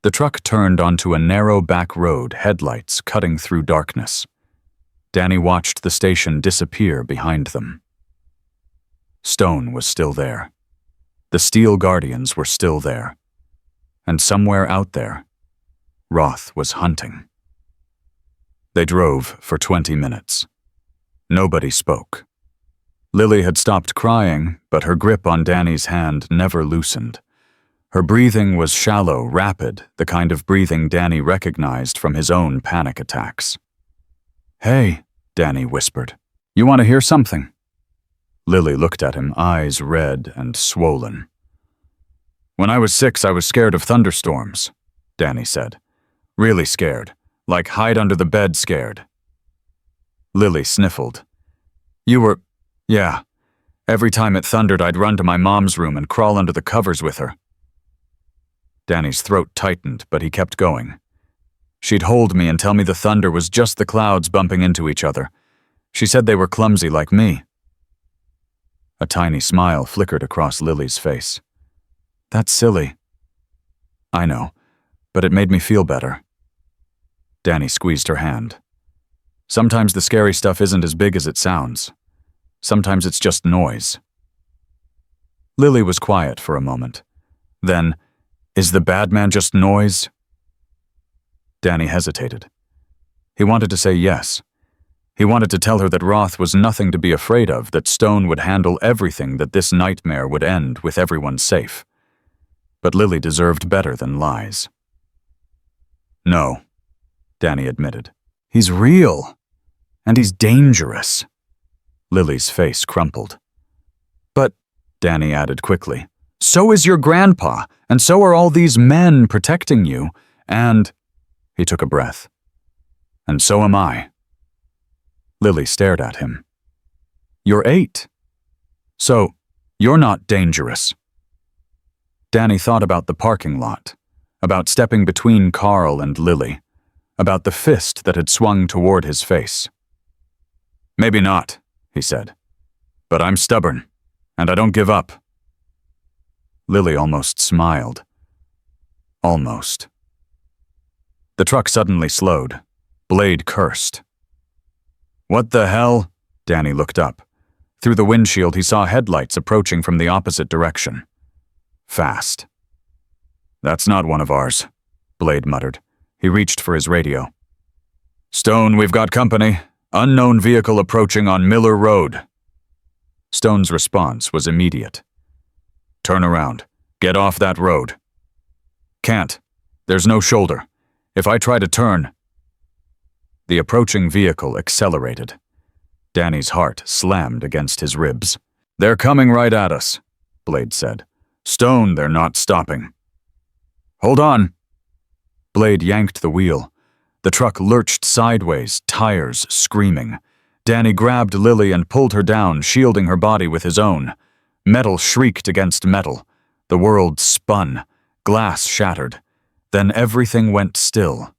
The truck turned onto a narrow back road, headlights cutting through darkness. Danny watched the station disappear behind them. Stone was still there. The Steel Guardians were still there. And somewhere out there, Roth was hunting. They drove for 20 minutes. Nobody spoke. Lily had stopped crying, but her grip on Danny's hand never loosened. Her breathing was shallow, rapid, the kind of breathing Danny recognized from his own panic attacks. Hey, Danny whispered. You want to hear something? Lily looked at him, eyes red and swollen. When I was 6, I was scared of thunderstorms, Danny said. Really scared, like hide under the bed scared. Lily sniffled. You were... Yeah. Every time it thundered, I'd run to my mom's room and crawl under the covers with her. Danny's throat tightened, but he kept going. She'd hold me and tell me the thunder was just the clouds bumping into each other. She said they were clumsy like me. A tiny smile flickered across Lily's face. That's silly. I know, but it made me feel better. Danny squeezed her hand. Sometimes the scary stuff isn't as big as it sounds. Sometimes it's just noise. Lily was quiet for a moment. Then, is the bad man just noise? Danny hesitated. He wanted to say yes. He wanted to tell her that Roth was nothing to be afraid of, that Stone would handle everything, that this nightmare would end with everyone safe. But Lily deserved better than lies. No, Danny admitted. He's real. And he's dangerous. Lily's face crumpled. But, Danny added quickly, so is your grandpa, and so are all these men protecting you, and... He took a breath. And so am I. Lily stared at him. You're 8. So, you're not dangerous. Danny thought about the parking lot, about stepping between Carl and Lily, about the fist that had swung toward his face. Maybe not, he said. But I'm stubborn, and I don't give up. Lily almost smiled. Almost. The truck suddenly slowed. Blade cursed. What the hell? Danny looked up. Through the windshield, he saw headlights approaching from the opposite direction. Fast. That's not one of ours, Blade muttered. He reached for his radio. Stone, we've got company. Unknown vehicle approaching on Miller Road. Stone's response was immediate. Turn around. Get off that road. Can't. There's no shoulder. If I try to turn... The approaching vehicle accelerated. Danny's heart slammed against his ribs. They're coming right at us, Blade said. Stone, they're not stopping. Hold on. Blade yanked the wheel. The truck lurched sideways, tires screaming. Danny grabbed Lily and pulled her down, shielding her body with his own. Metal shrieked against metal. The world spun. Glass shattered. Then everything went still.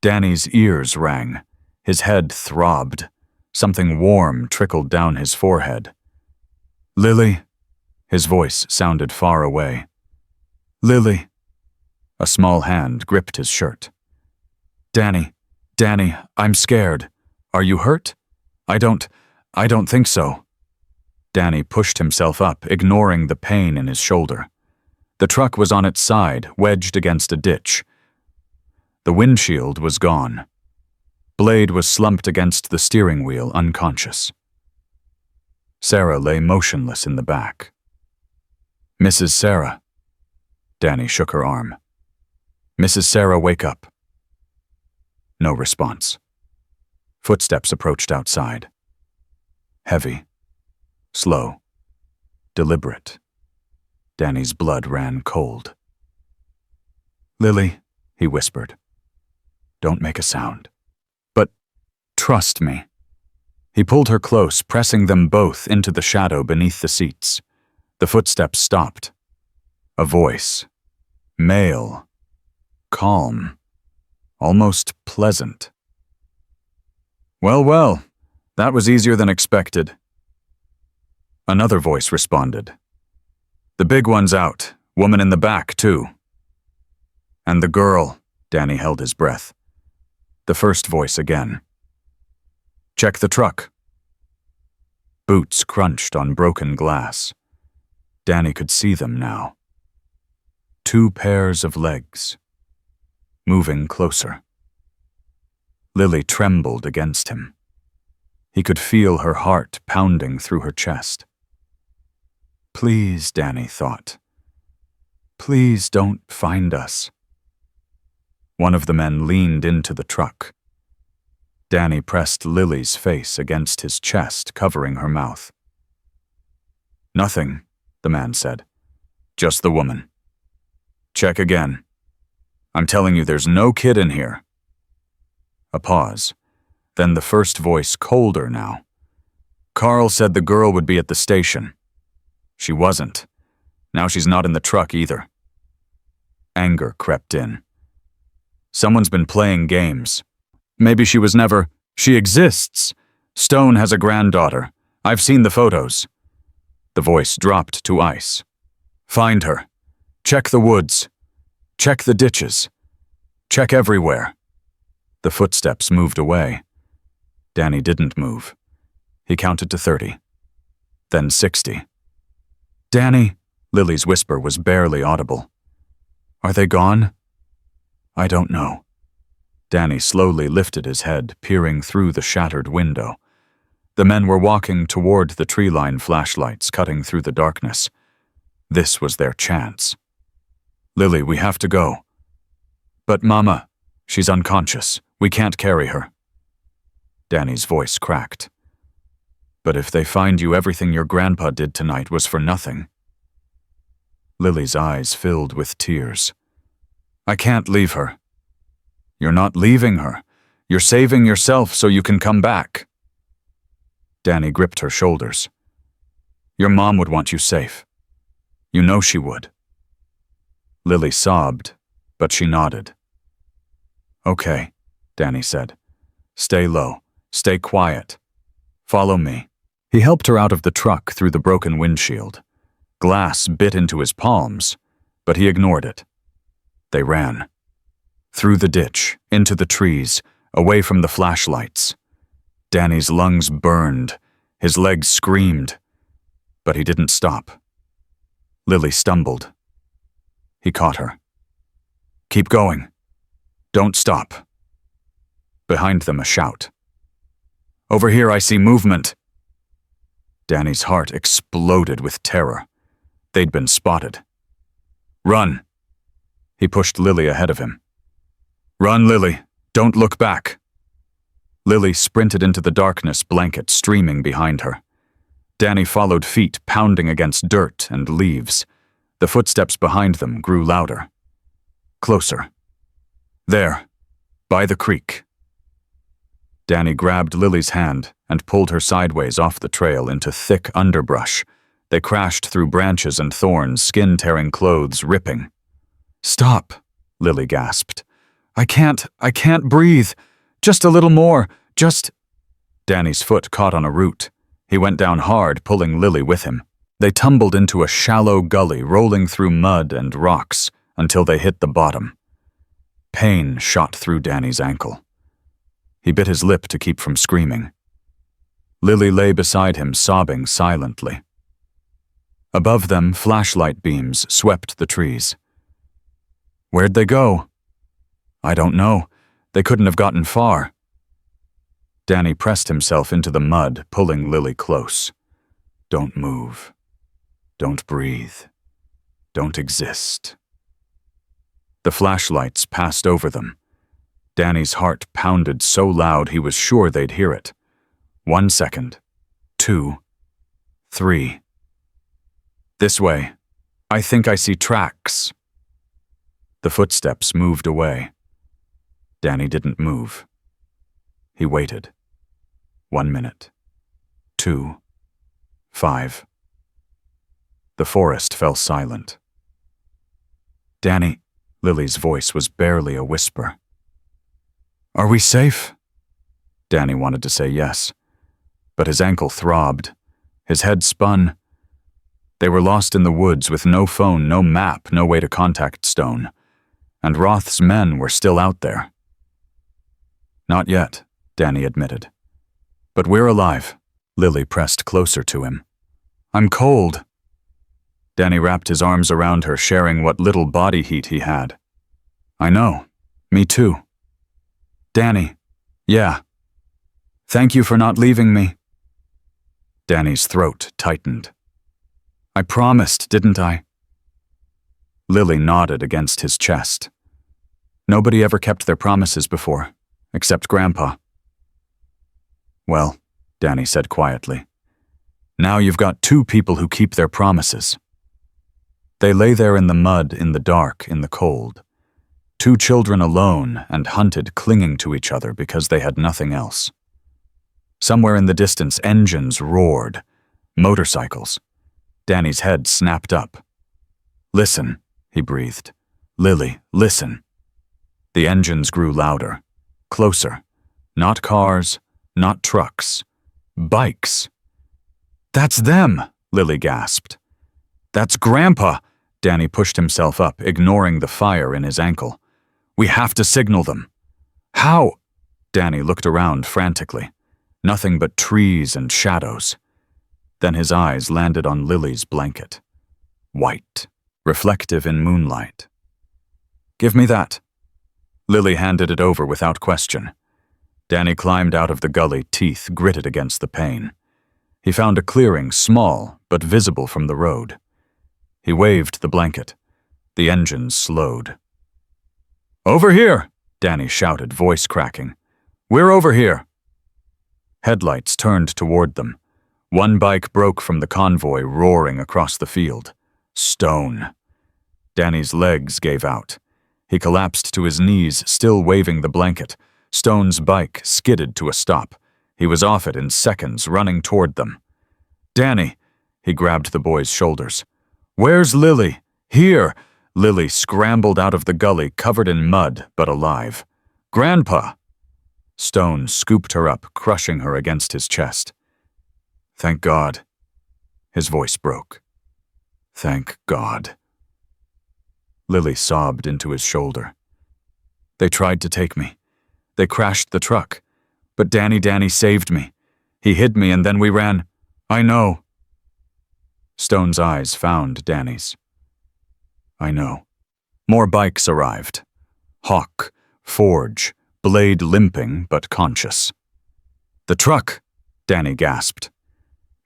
Danny's ears rang. His head throbbed. Something warm trickled down his forehead. Lily? His voice sounded far away. Lily. A small hand gripped his shirt. Danny, I'm scared. Are you hurt? I don't think so. Danny pushed himself up, ignoring the pain in his shoulder. The truck was on its side, wedged against a ditch. The windshield was gone. Blade was slumped against the steering wheel, unconscious. Sarah lay motionless in the back. Mrs. Sarah. Danny shook her arm. Mrs. Sarah, wake up. No response. Footsteps approached outside. Heavy. Slow. Deliberate. Danny's blood ran cold. Lily, he whispered. Don't make a sound. But trust me. He pulled her close, pressing them both into the shadow beneath the seats. The footsteps stopped. A voice. Male. Calm. Almost pleasant. Well, that was easier than expected. Another voice responded. The big one's out. Woman in the back, too. And the girl. Danny held his breath. The first voice again. Check the truck. Boots crunched on broken glass. Danny could see them now. 2 pairs of legs. Moving closer. Lily trembled against him. He could feel her heart pounding through her chest. Please, Danny thought. Please don't find us. One of the men leaned into the truck. Danny pressed Lily's face against his chest, covering her mouth. Nothing, the man said. Just the woman. Check again. I'm telling you, there's no kid in here. A pause. Then the first voice, colder now. Carl said the girl would be at the station. She wasn't. Now she's not in the truck either. Anger crept in. Someone's been playing games. Maybe she was never... She exists. Stone has a granddaughter. I've seen the photos. The voice dropped to ice. Find her. Check the woods. Check the ditches. Check everywhere. The footsteps moved away. Danny didn't move. He counted to 30. Then 60. Danny, Lily's whisper was barely audible. Are they gone? I don't know. Danny slowly lifted his head, peering through the shattered window. The men were walking toward the tree-line flashlights cutting through the darkness. This was their chance. Lily, we have to go. But Mama, she's unconscious. We can't carry her. Danny's voice cracked. But if they find you, everything your grandpa did tonight was for nothing. Lily's eyes filled with tears. I can't leave her. You're not leaving her. You're saving yourself so you can come back. Danny gripped her shoulders. Your mom would want you safe. You know she would. Lily sobbed, but she nodded. Okay, Danny said. Stay low. Stay quiet. Follow me. He helped her out of the truck through the broken windshield. Glass bit into his palms, but he ignored it. They ran. Through the ditch, into the trees, away from the flashlights. Danny's lungs burned. His legs screamed. But he didn't stop. Lily stumbled. He caught her. Keep going. Don't stop. Behind them, a shout. Over here, I see movement. Danny's heart exploded with terror. They'd been spotted. Run. He pushed Lily ahead of him. Run, Lily. Don't look back. Lily sprinted into the darkness, blanket streaming behind her. Danny followed, feet pounding against dirt and leaves. The footsteps behind them grew louder. Closer. There, by the creek. Danny grabbed Lily's hand and pulled her sideways off the trail into thick underbrush. They crashed through branches and thorns, skin-tearing clothes ripping. Stop, Lily gasped. I can't breathe. Just a little more, just... Danny's foot caught on a root. He went down hard, pulling Lily with him. They tumbled into a shallow gully, rolling through mud and rocks until they hit the bottom. Pain shot through Danny's ankle. He bit his lip to keep from screaming. Lily lay beside him, sobbing silently. Above them, flashlight beams swept the trees. Where'd they go? I don't know. They couldn't have gotten far. Danny pressed himself into the mud, pulling Lily close. Don't move. Don't breathe. Don't exist. The flashlights passed over them. Danny's heart pounded so loud he was sure they'd hear it. 1 second. 2. 3. This way. I think I see tracks. The footsteps moved away. Danny didn't move. He waited. 1 minute. 2. 5. The forest fell silent. Danny, Lily's voice was barely a whisper. Are we safe? Danny wanted to say yes, but his ankle throbbed. His head spun. They were lost in the woods with no phone, no map, no way to contact Stone. And Roth's men were still out there. Not yet, Danny admitted. But we're alive. Lily pressed closer to him. I'm cold. Danny wrapped his arms around her, sharing what little body heat he had. I know. Me too. Danny. Yeah. Thank you for not leaving me. Danny's throat tightened. I promised, didn't I? Lily nodded against his chest. Nobody ever kept their promises before, except Grandpa. Well, Danny said quietly, now you've got 2 people who keep their promises. They lay there in the mud, in the dark, in the cold. 2 children alone and hunted, clinging to each other because they had nothing else. Somewhere in the distance, engines roared. Motorcycles. Danny's head snapped up. Listen, he breathed. Lily, listen. The engines grew louder. Closer. Not cars, not trucks. Bikes. That's them, Lily gasped. That's Grandpa. Danny pushed himself up, ignoring the fire in his ankle. We have to signal them. How? Danny looked around frantically. Nothing but trees and shadows. Then his eyes landed on Lily's blanket. White, reflective in moonlight. Give me that. Lily handed it over without question. Danny climbed out of the gully, teeth gritted against the pain. He found a clearing, small but visible from the road. He waved the blanket. The engines slowed. Over here, Danny shouted, voice cracking. We're over here. Headlights turned toward them. One bike broke from the convoy, roaring across the field. Stone. Danny's legs gave out. He collapsed to his knees, still waving the blanket. Stone's bike skidded to a stop. He was off it in seconds, running toward them. "Danny!" He grabbed the boy's shoulders. "Where's Lily?" "Here!" Lily scrambled out of the gully, covered in mud, but alive. "Grandpa!" Stone scooped her up, crushing her against his chest. "Thank God." His voice broke. "Thank God." Lily sobbed into his shoulder. "They tried to take me. They crashed the truck. But Danny saved me. He hid me and then we ran. I know." Stone's eyes found Danny's. "I know." More bikes arrived. Hawk, Forge, Blade limping but conscious. "The truck!" Danny gasped.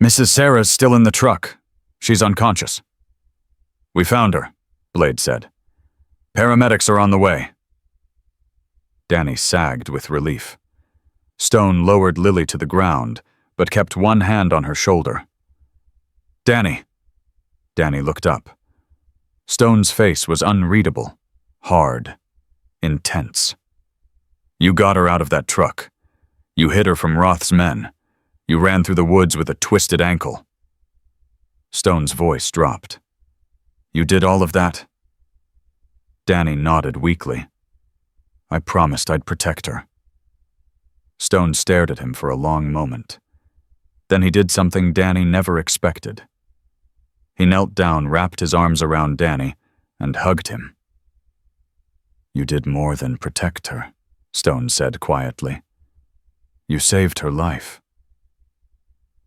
"Mrs. Sarah's still in the truck. She's unconscious." "We found her," Blade said. "Paramedics are on the way." Danny sagged with relief. Stone lowered Lily to the ground, but kept one hand on her shoulder. "Danny!" Danny looked up. Stone's face was unreadable, hard, intense. "You got her out of that truck. You hid her from Roth's men. You ran through the woods with a twisted ankle." Stone's voice dropped. "You did all of that?" Danny nodded weakly. "I promised I'd protect her." Stone stared at him for a long moment. Then he did something Danny never expected. He knelt down, wrapped his arms around Danny, and hugged him. "You did more than protect her," Stone said quietly. "You saved her life."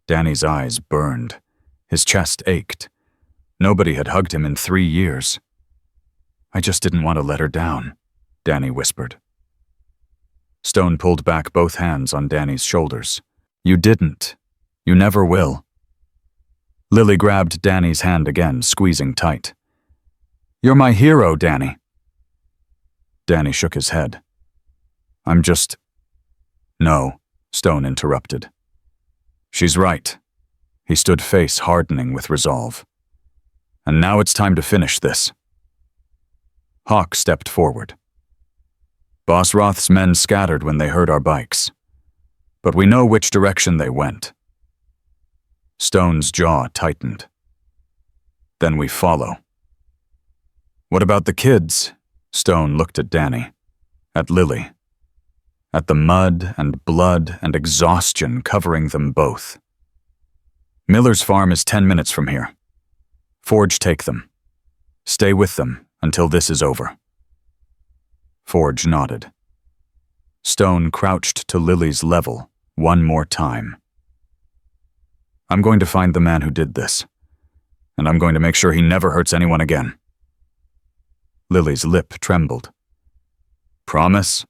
Danny's eyes burned. His chest ached. Nobody had hugged him in 3 years. "I just didn't want to let her down," Danny whispered. Stone pulled back both hands on Danny's shoulders. "You didn't. You never will." Lily grabbed Danny's hand again, squeezing tight. "You're my hero, Danny." Danny shook his head. "I'm just—" "No," Stone interrupted. "She's right." He stood face hardening with resolve. "And now it's time to finish this." Hawk stepped forward. "Boss Roth's men scattered when they heard our bikes. But we know which direction they went." Stone's jaw tightened. "Then we follow." "What about the kids?" Stone looked at Danny, at Lily, at the mud and blood and exhaustion covering them both. "Miller's farm is 10 minutes from here. Forge, take them. Stay with them until this is over." Forge nodded. Stone crouched to Lily's level one more time. "I'm going to find the man who did this, and I'm going to make sure he never hurts anyone again." Lily's lip trembled. "Promise?"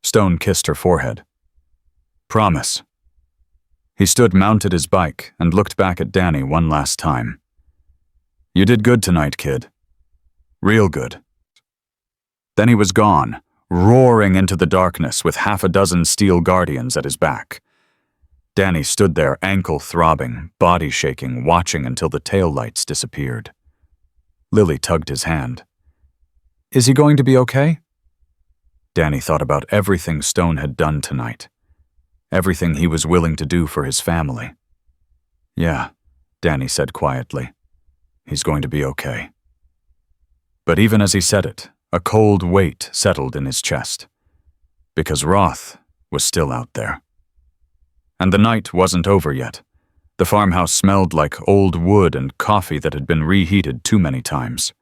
Stone kissed her forehead. "Promise." He stood mounted his bike and looked back at Danny one last time. "You did good tonight, kid. Real good." Then he was gone, roaring into the darkness with 6 steel guardians at his back. Danny stood there, ankle throbbing, body shaking, watching until the taillights disappeared. Lily tugged his hand. "Is he going to be okay?" Danny thought about everything Stone had done tonight, everything he was willing to do for his family. "Yeah," Danny said quietly. "He's going to be okay." But even as he said it, a cold weight settled in his chest, because Roth was still out there. And the night wasn't over yet. The farmhouse smelled like old wood and coffee that had been reheated too many times.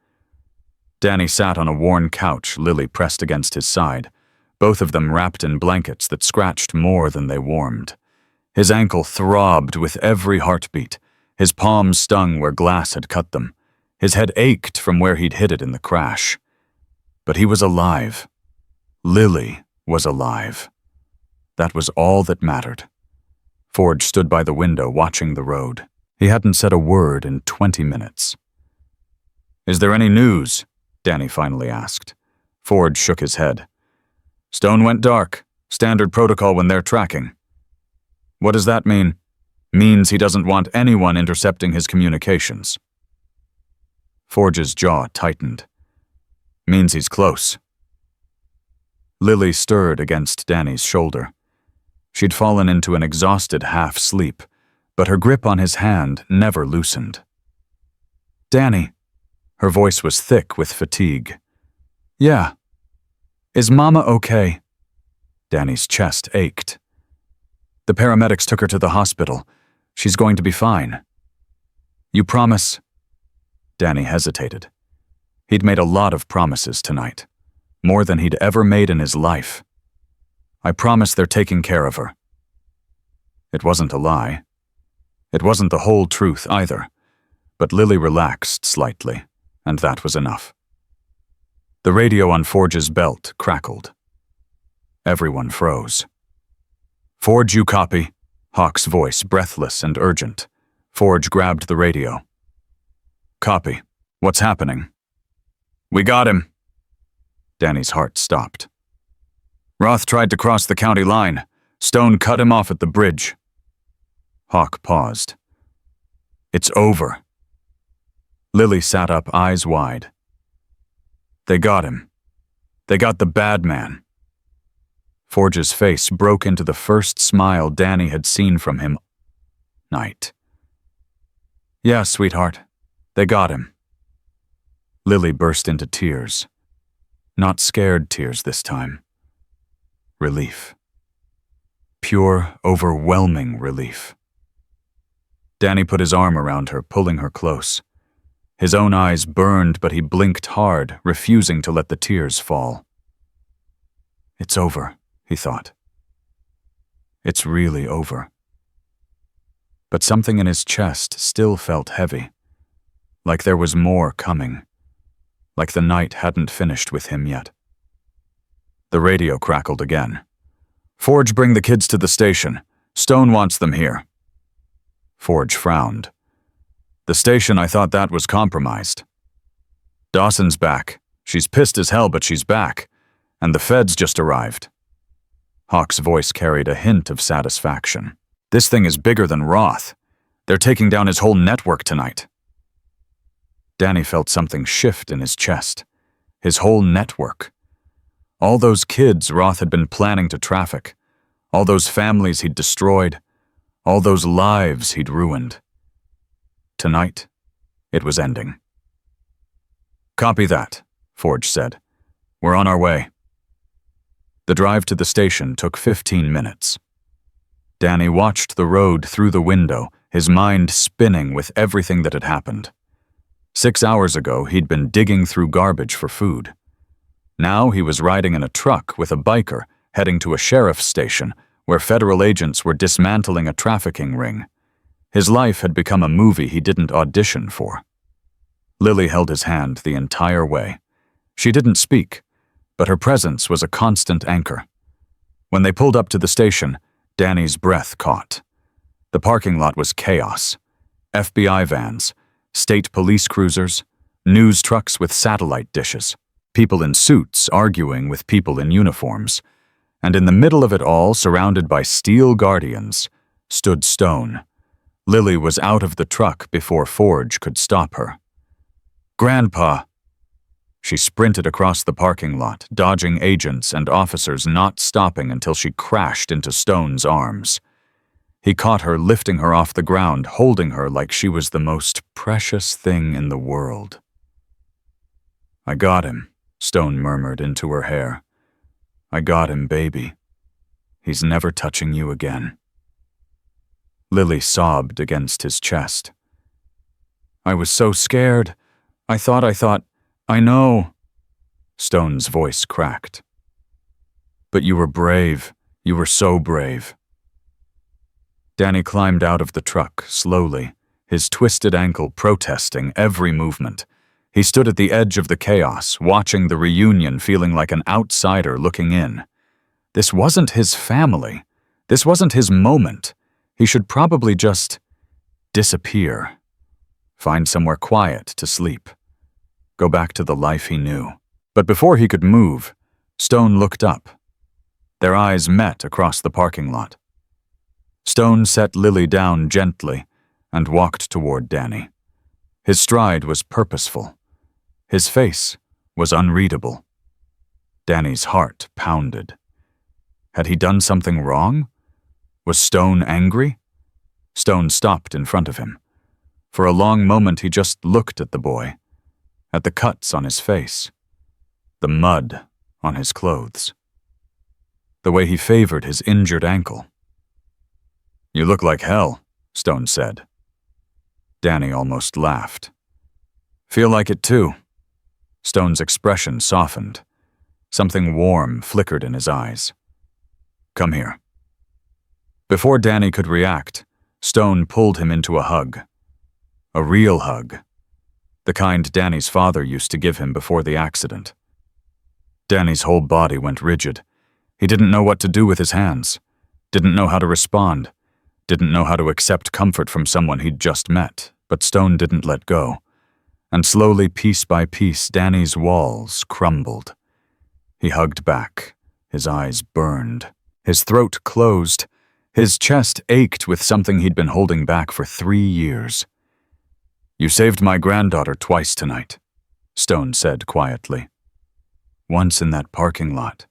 Danny sat on a worn couch, Lily pressed against his side, both of them wrapped in blankets that scratched more than they warmed. His ankle throbbed with every heartbeat. His palms stung where glass had cut them. His head ached from where he'd hit it in the crash. But he was alive. Lily was alive. That was all that mattered. Forge stood by the window watching the road. He hadn't said a word in 20 minutes. "Is there any news?" Danny finally asked. Forge shook his head. "Stone went dark. Standard protocol when they're tracking." "What does that mean?" "Means he doesn't want anyone intercepting his communications." Forge's jaw tightened. "Means he's close." Lily stirred against Danny's shoulder. She'd fallen into an exhausted half-sleep, but her grip on his hand never loosened. "Danny." Her voice was thick with fatigue. "Yeah. Is Mama okay?" Danny's chest ached. "The paramedics took her to the hospital. She's going to be fine." "You promise?" Danny hesitated. He'd made a lot of promises tonight, more than he'd ever made in his life. "I promise they're taking care of her." It wasn't a lie. It wasn't the whole truth either, but Lily relaxed slightly, and that was enough. The radio on Forge's belt crackled. Everyone froze. "Forge, you copy?" Hawk's voice, breathless and urgent. Forge grabbed the radio. "Copy. What's happening?" "We got him." Danny's heart stopped. "Roth tried to cross the county line. Stone cut him off at the bridge." Hawk paused. "It's over." Lily sat up, eyes wide. "They got him. They got the bad man." Forge's face broke into the first smile Danny had seen from him. Night. "Yeah, sweetheart. They got him." Lily burst into tears. Not scared tears this time. Relief. Pure, overwhelming relief. Danny put his arm around her, pulling her close. His own eyes burned, but he blinked hard, refusing to let the tears fall. "It's over," he thought. "It's really over." But something in his chest still felt heavy, like there was more coming, like the night hadn't finished with him yet. The radio crackled again. "Forge, bring the kids to the station. Stone wants them here." Forge frowned. "The station, I thought that was compromised." "Dawson's back. She's pissed as hell, but she's back. And the feds just arrived." Hawk's voice carried a hint of satisfaction. "This thing is bigger than Roth. They're taking down his whole network tonight." Danny felt something shift in his chest. His whole network. All those kids Roth had been planning to traffic. All those families he'd destroyed. All those lives he'd ruined. Tonight, it was ending. "Copy that," Forge said. "We're on our way." The drive to the station took 15 minutes. Danny watched the road through the window, his mind spinning with everything that had happened. 6 hours ago, he'd been digging through garbage for food. Now he was riding in a truck with a biker, heading to a sheriff's station where federal agents were dismantling a trafficking ring. His life had become a movie he didn't audition for. Lily held his hand the entire way. She didn't speak, but her presence was a constant anchor. When they pulled up to the station, Danny's breath caught. The parking lot was chaos. FBI vans, state police cruisers, news trucks with satellite dishes, people in suits arguing with people in uniforms. And in the middle of it all, surrounded by steel guardians, stood Stone. Lily was out of the truck before Forge could stop her. "Grandpa!" She sprinted across the parking lot, dodging agents and officers, not stopping until she crashed into Stone's arms. He caught her, lifting her off the ground, holding her like she was the most precious thing in the world. "I got him," Stone murmured into her hair. "I got him, baby. He's never touching you again." Lily sobbed against his chest. "I was so scared. I thought, I know." Stone's voice cracked. "But you were brave. You were so brave." Danny climbed out of the truck, slowly, his twisted ankle protesting every movement. He stood at the edge of the chaos, watching the reunion, feeling like an outsider looking in. This wasn't his family. This wasn't his moment. He should probably just disappear. Find somewhere quiet to sleep. Go back to the life he knew. But before he could move, Stone looked up. Their eyes met across the parking lot. Stone set Lily down gently and walked toward Danny. His stride was purposeful. His face was unreadable. Danny's heart pounded. Had he done something wrong? Was Stone angry? Stone stopped in front of him. For a long moment he just looked at the boy, at the cuts on his face, the mud on his clothes, the way he favored his injured ankle. "You look like hell," Stone said. Danny almost laughed. "Feel like it too." Stone's expression softened. Something warm flickered in his eyes. "Come here." Before Danny could react, Stone pulled him into a hug. A real hug. The kind Danny's father used to give him before the accident. Danny's whole body went rigid. He didn't know what to do with his hands, didn't know how to respond, didn't know how to accept comfort from someone he'd just met, but Stone didn't let go. And slowly, piece by piece, Danny's walls crumbled. He hugged back. His eyes burned. His throat closed. His chest ached with something he'd been holding back for 3 years. "You saved my granddaughter twice tonight," Stone said quietly. "Once in that parking lot.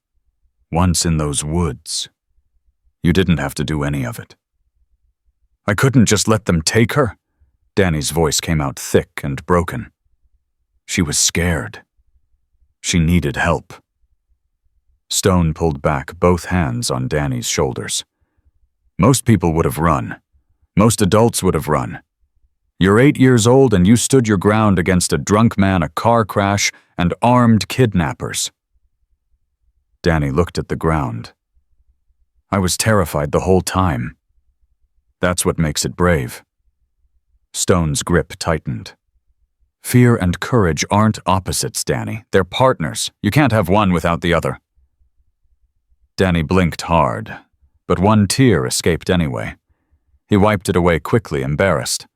Once in those woods. You didn't have to do any of it." "I couldn't just let them take her?" Danny's voice came out thick and broken. She was scared. She needed help. Stone pulled back both hands on Danny's shoulders. "Most people would have run. Most adults would have run. You're 8 years old and you stood your ground against a drunk man, a car crash, and armed kidnappers." Danny looked at the ground. "I was terrified the whole time. That's what makes it brave." Stone's grip tightened. "Fear and courage aren't opposites, Danny. They're partners. You can't have one without the other." Danny blinked hard, but one tear escaped anyway. He wiped it away quickly, embarrassed.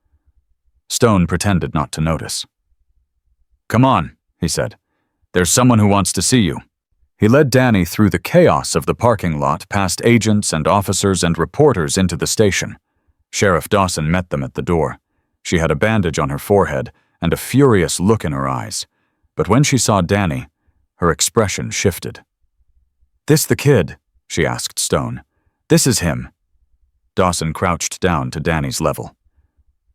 Stone pretended not to notice. "Come on," he said. "There's someone who wants to see you." He led Danny through the chaos of the parking lot, past agents and officers and reporters into the station. Sheriff Dawson met them at the door. She had a bandage on her forehead and a furious look in her eyes. But when she saw Danny, her expression shifted. "This the kid?" she asked Stone. "This is him." Dawson crouched down to Danny's level.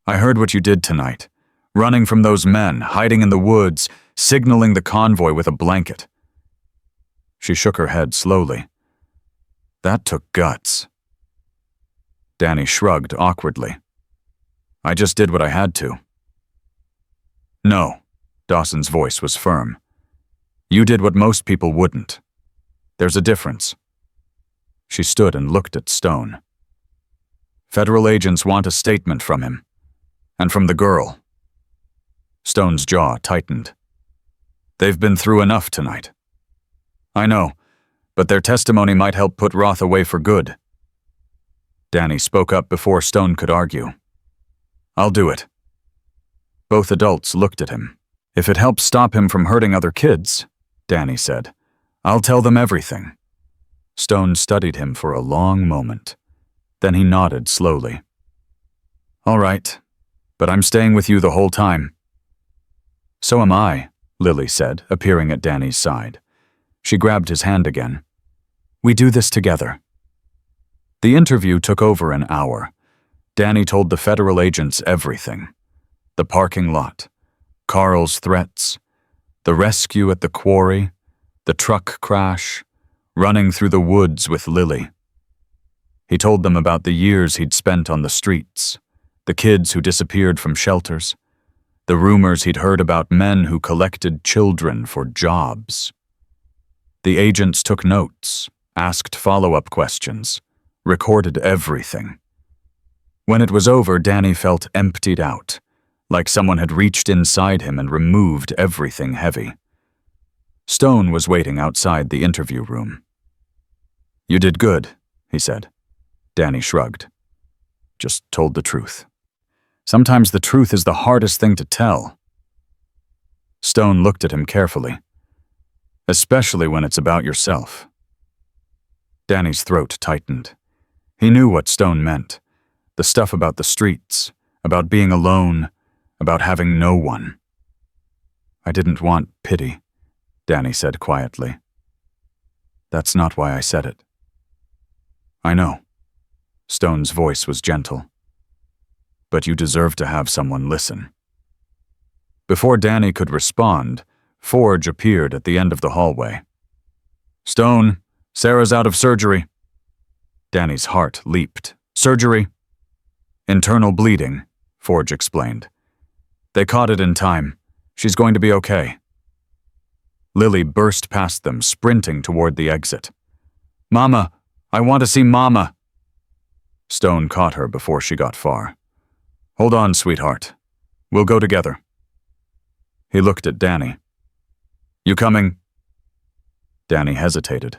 "I heard what you did tonight. Running from those men, hiding in the woods, signaling the convoy with a blanket." She shook her head slowly. "That took guts." Danny shrugged awkwardly. "I just did what I had to." "No," Dawson's voice was firm. "You did what most people wouldn't. There's a difference." She stood and looked at Stone. "Federal agents want a statement from him. And from the girl." Stone's jaw tightened. "They've been through enough tonight." "I know, but their testimony might help put Roth away for good." Danny spoke up before Stone could argue. "I'll do it." Both adults looked at him. "If it helps stop him from hurting other kids," Danny said, "I'll tell them everything." Stone studied him for a long moment. Then he nodded slowly. "All right, but I'm staying with you the whole time." "So am I," Lily said, appearing at Danny's side. She grabbed his hand again. "We do this together." The interview took over an hour. Danny told the federal agents everything. The parking lot, Carl's threats, the rescue at the quarry, the truck crash, running through the woods with Lily. He told them about the years he'd spent on the streets, the kids who disappeared from shelters, the rumors he'd heard about men who collected children for jobs. The agents took notes, asked follow-up questions, recorded everything. When it was over, Danny felt emptied out, like someone had reached inside him and removed everything heavy. Stone was waiting outside the interview room. "You did good," he said. Danny shrugged. "Just told the truth. Sometimes the truth is the hardest thing to tell." Stone looked at him carefully. "Especially when it's about yourself." Danny's throat tightened. He knew what Stone meant. The stuff about the streets, about being alone, about having no one. "I didn't want pity," Danny said quietly. "That's not why I said it." "I know." Stone's voice was gentle. But you deserve to have someone listen. Before Danny could respond, Forge appeared at the end of the hallway. Stone, Sarah's out of surgery. Danny's heart leaped. Surgery? Internal bleeding, Forge explained. They caught it in time. She's going to be okay. Lily burst past them, sprinting toward the exit. Mama, I want to see Mama. Stone caught her before she got far. Hold on, sweetheart. We'll go together. He looked at Danny. You coming? Danny hesitated.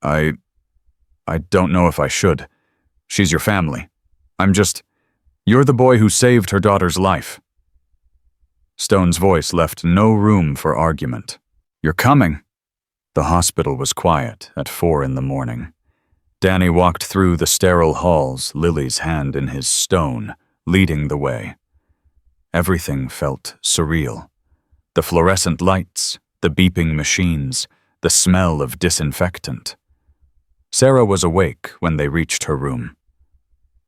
I don't know if I should. She's your family. You're the boy who saved her daughter's life. Stone's voice left no room for argument. You're coming. The hospital was quiet at 4 a.m. Danny walked through the sterile halls, Lily's hand in his Stone, leading the way. Everything felt surreal. The fluorescent lights, the beeping machines, the smell of disinfectant. Sarah was awake when they reached her room.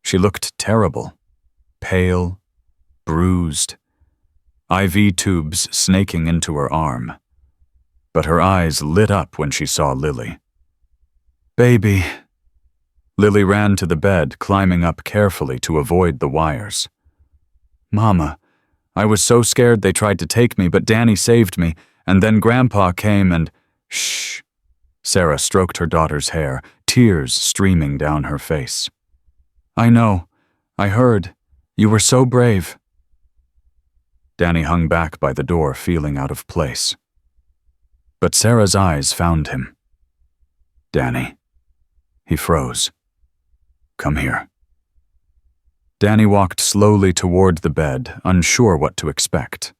She looked terrible, pale, bruised, IV tubes snaking into her arm. But her eyes lit up when she saw Lily. Baby. Lily ran to the bed, climbing up carefully to avoid the wires. Mama, I was so scared they tried to take me, but Danny saved me, and then Grandpa came and… Shh. Sarah stroked her daughter's hair, tears streaming down her face. I know. I heard. You were so brave. Danny hung back by the door, feeling out of place. But Sarah's eyes found him. Danny. He froze. Come here. Danny walked slowly toward the bed, unsure what to expect.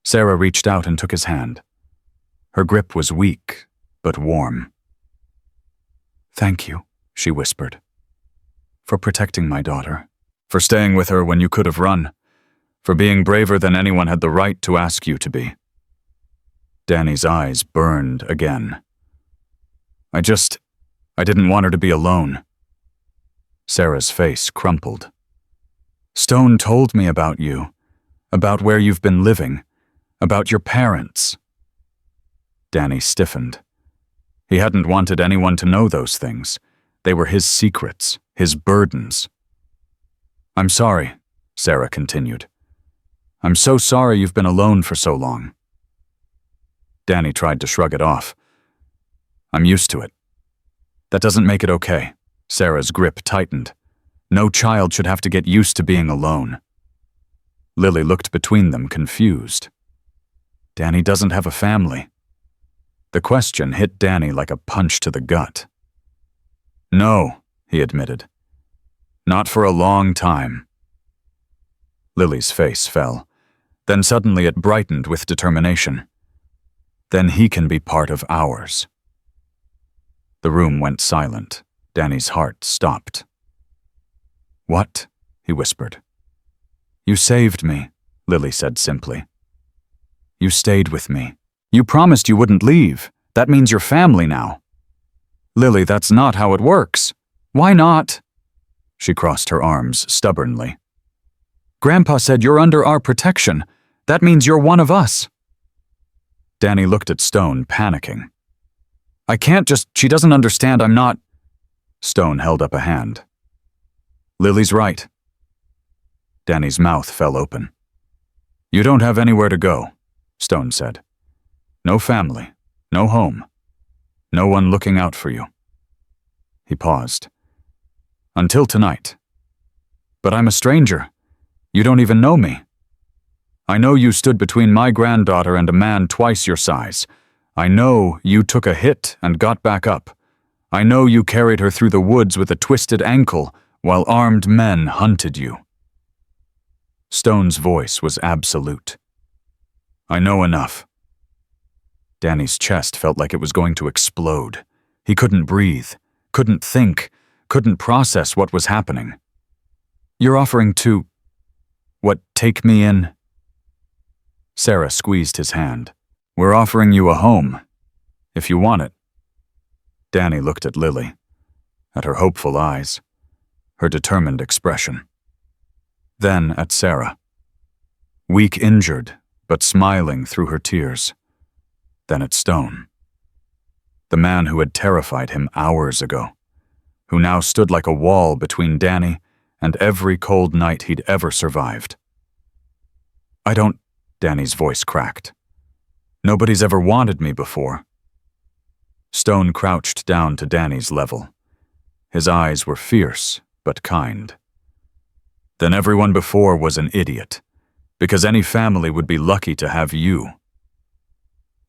Sarah reached out and took his hand. Her grip was weak, but warm. Thank you, she whispered. For protecting my daughter. For staying with her when you could have run. For being braver than anyone had the right to ask you to be. Danny's eyes burned again. I didn't want her to be alone. Sarah's face crumpled. Stone told me about you, about where you've been living, about your parents. Danny stiffened. He hadn't wanted anyone to know those things. They were his secrets, his burdens. I'm sorry, Sarah continued. I'm so sorry you've been alone for so long. Danny tried to shrug it off. I'm used to it. That doesn't make it okay. Sarah's grip tightened. No child should have to get used to being alone. Lily looked between them, confused. Danny doesn't have a family. The question hit Danny like a punch to the gut. No, he admitted. Not for a long time. Lily's face fell. Then suddenly it brightened with determination. Then he can be part of ours. The room went silent. Danny's heart stopped. What? He whispered. You saved me, Lily said simply. You stayed with me. You promised you wouldn't leave. That means you're family now. Lily, that's not how it works. Why not? She crossed her arms stubbornly. Grandpa said you're under our protection. That means you're one of us. Danny looked at Stone, panicking. I can't just… She doesn't understand I'm not… Stone held up a hand. Lily's right. Danny's mouth fell open. You don't have anywhere to go, Stone said. No family, no home, no one looking out for you. He paused. Until tonight. But I'm a stranger. You don't even know me. I know you stood between my granddaughter and a man twice your size. I know you took a hit and got back up. I know you carried her through the woods with a twisted ankle while armed men hunted you. Stone's voice was absolute. I know enough. Danny's chest felt like it was going to explode. He couldn't breathe, couldn't think, couldn't process what was happening. You're offering to… take me in? Sarah squeezed his hand. We're offering you a home, if you want it. Danny looked at Lily, at her hopeful eyes. her determined expression. Then at Sarah. Weak injured, but smiling through her tears. Then at Stone. The man who had terrified him hours ago, who now stood like a wall between Danny and every cold night he'd ever survived. "I don't," Danny's voice cracked. "Nobody's ever wanted me before." Stone crouched down to Danny's level. His eyes were fierce, but kind. "Then everyone before was an idiot, because any family would be lucky to have you."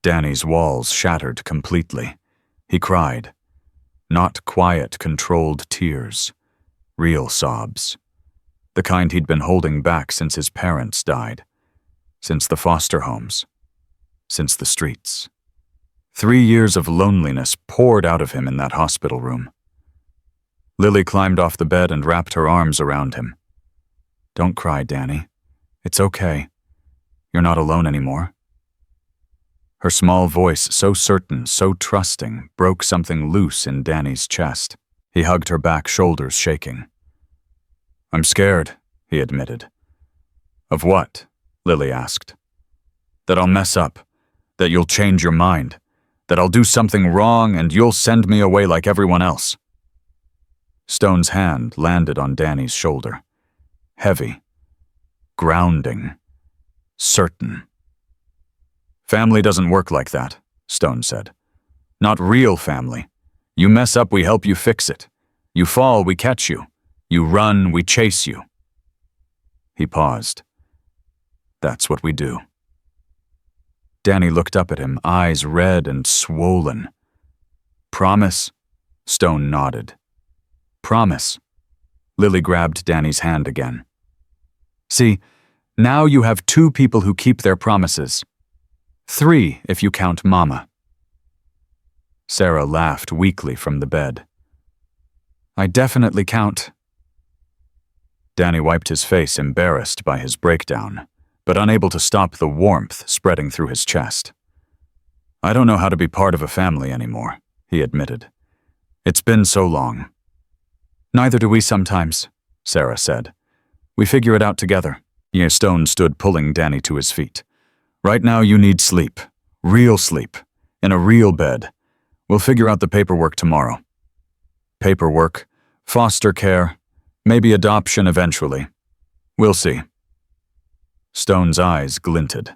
Danny's walls shattered completely. He cried. Not quiet, controlled tears. Real sobs. The kind he'd been holding back since his parents died. Since the foster homes. Since the streets. 3 years of loneliness poured out of him in that hospital room. Lily climbed off the bed and wrapped her arms around him. "Don't cry, Danny. It's okay. You're not alone anymore." Her small voice, so certain, so trusting, broke something loose in Danny's chest. He hugged her back, shoulders shaking. "I'm scared," he admitted. "Of what?" Lily asked. "That I'll mess up. That you'll change your mind. That I'll do something wrong and you'll send me away like everyone else." Stone's hand landed on Danny's shoulder. Heavy. Grounding. Certain. "Family doesn't work like that," Stone said. "Not real family. You mess up, we help you fix it. You fall, we catch you. You run, we chase you." He paused. "That's what we do." Danny looked up at him, eyes red and swollen. "Promise?" Stone nodded. "Promise." Lily grabbed Danny's hand again. "See, now you have 2 people who keep their promises. 3 if you count Mama." Sarah laughed weakly from the bed. "I definitely count." Danny wiped his face, embarrassed by his breakdown, but unable to stop the warmth spreading through his chest. "I don't know how to be part of a family anymore," he admitted. "It's been so long." "Neither do we sometimes," Sarah said. "We figure it out together." Stone stood, pulling Danny to his feet. "Right now you need sleep. Real sleep. In a real bed. We'll figure out the paperwork tomorrow." "Paperwork, foster care, maybe adoption eventually. We'll see." Stone's eyes glinted.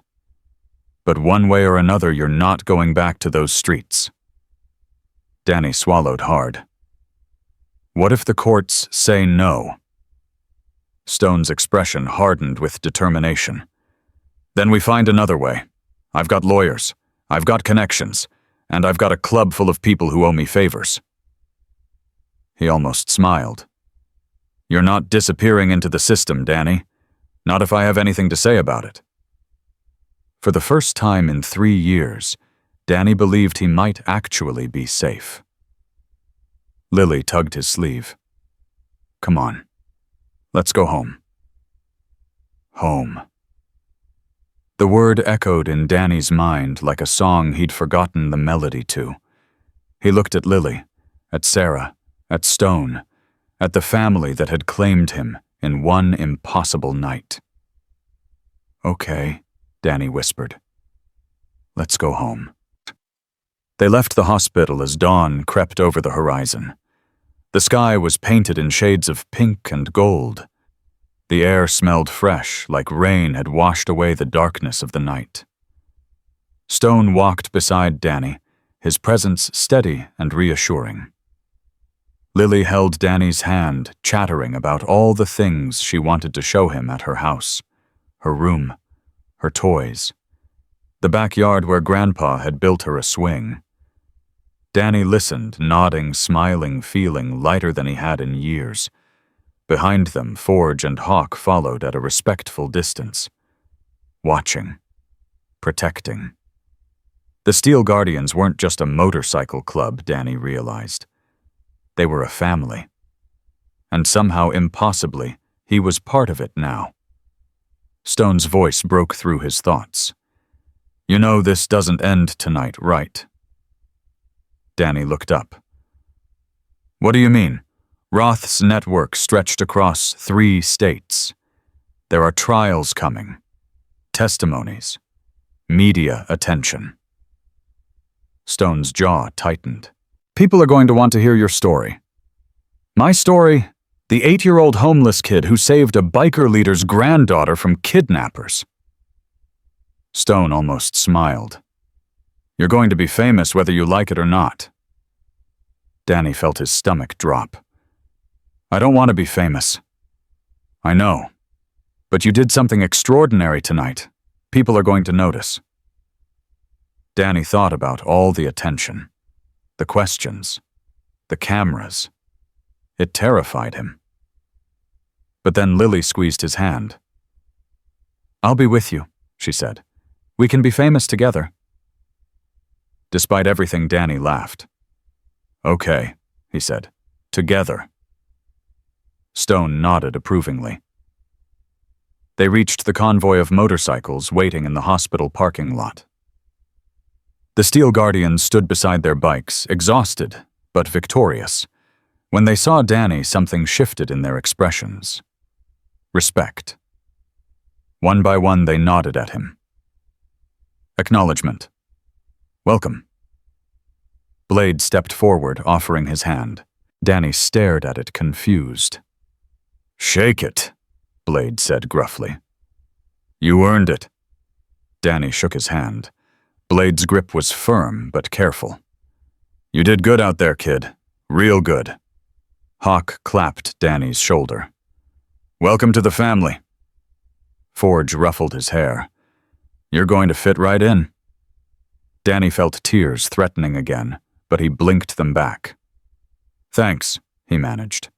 "But one way or another, you're not going back to those streets." Danny swallowed hard. "What if the courts say no?" Stone's expression hardened with determination. "Then we find another way. I've got lawyers, I've got connections, and I've got a club full of people who owe me favors." He almost smiled. "You're not disappearing into the system, Danny. Not if I have anything to say about it." For the first time in 3 years, Danny believed he might actually be safe. Lily tugged his sleeve. "Come on. Let's go home." Home. The word echoed in Danny's mind like a song he'd forgotten the melody to. He looked at Lily, at Sarah, at Stone, at the family that had claimed him in one impossible night. "Okay," Danny whispered. "Let's go home." They left the hospital as dawn crept over the horizon. The sky was painted in shades of pink and gold. The air smelled fresh, like rain had washed away the darkness of the night. Stone walked beside Danny, his presence steady and reassuring. Lily held Danny's hand, chattering about all the things she wanted to show him at her house, her room, her toys, the backyard where Grandpa had built her a swing. Danny listened, nodding, smiling, feeling lighter than he had in years. Behind them, Forge and Hawk followed at a respectful distance, watching, protecting. The Steel Guardians weren't just a motorcycle club, Danny realized. They were a family. And somehow, impossibly, he was part of it now. Stone's voice broke through his thoughts. "You know this doesn't end tonight, right?" Danny looked up. "What do you mean? Roth's network stretched across 3 states. There are trials coming, testimonies, media attention. Stone's jaw tightened. People are going to want to hear your story. My story? The 8-year-old homeless kid who saved a biker leader's granddaughter from kidnappers. Stone almost smiled. You're going to be famous whether you like it or not. Danny felt his stomach drop. I don't want to be famous. I know. But you did something extraordinary tonight. People are going to notice. Danny thought about all the attention, the questions, the cameras. It terrified him. But then Lily squeezed his hand. I'll be with you, she said. We can be famous together. Despite everything, Danny laughed. Okay, he said. Together. Stone nodded approvingly. They reached the convoy of motorcycles waiting in the hospital parking lot. The Steel Guardians stood beside their bikes, exhausted, but victorious. When they saw Danny, something shifted in their expressions. Respect. One by one, they nodded at him. Acknowledgement. Welcome. Blade stepped forward, offering his hand. Danny stared at it, confused. Shake it, Blade said gruffly. You earned it. Danny shook his hand. Blade's grip was firm, but careful. You did good out there, kid. Real good. Hawk clapped Danny's shoulder. Welcome to the family. Forge ruffled his hair. You're going to fit right in. Danny felt tears threatening again, but he blinked them back. Thanks, he managed.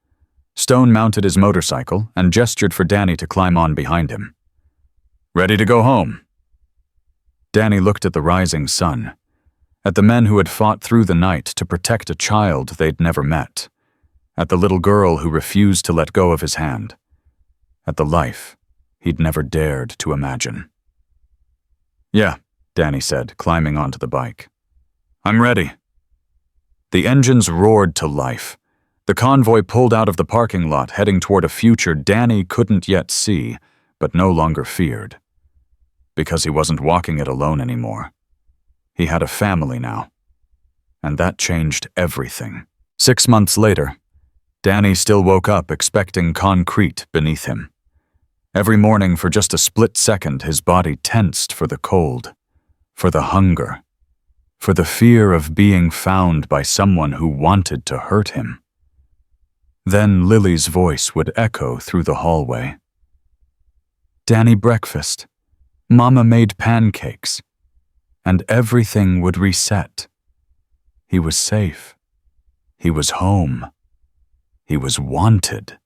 Stone mounted his motorcycle and gestured for Danny to climb on behind him. Ready to go home? Danny looked at the rising sun, at the men who had fought through the night to protect a child they'd never met, at the little girl who refused to let go of his hand, at the life he'd never dared to imagine. Yeah, Danny said, climbing onto the bike. I'm ready. The engines roared to life. The convoy pulled out of the parking lot, heading toward a future Danny couldn't yet see, but no longer feared. Because he wasn't walking it alone anymore. He had a family now. And that changed everything. 6 months later, Danny still woke up expecting concrete beneath him. Every morning, for just a split second, his body tensed for the cold, for the hunger, for the fear of being found by someone who wanted to hurt him. Then Lily's voice would echo through the hallway. Danny breakfast. Mama made pancakes. And everything would reset. He was safe. He was home. He was wanted.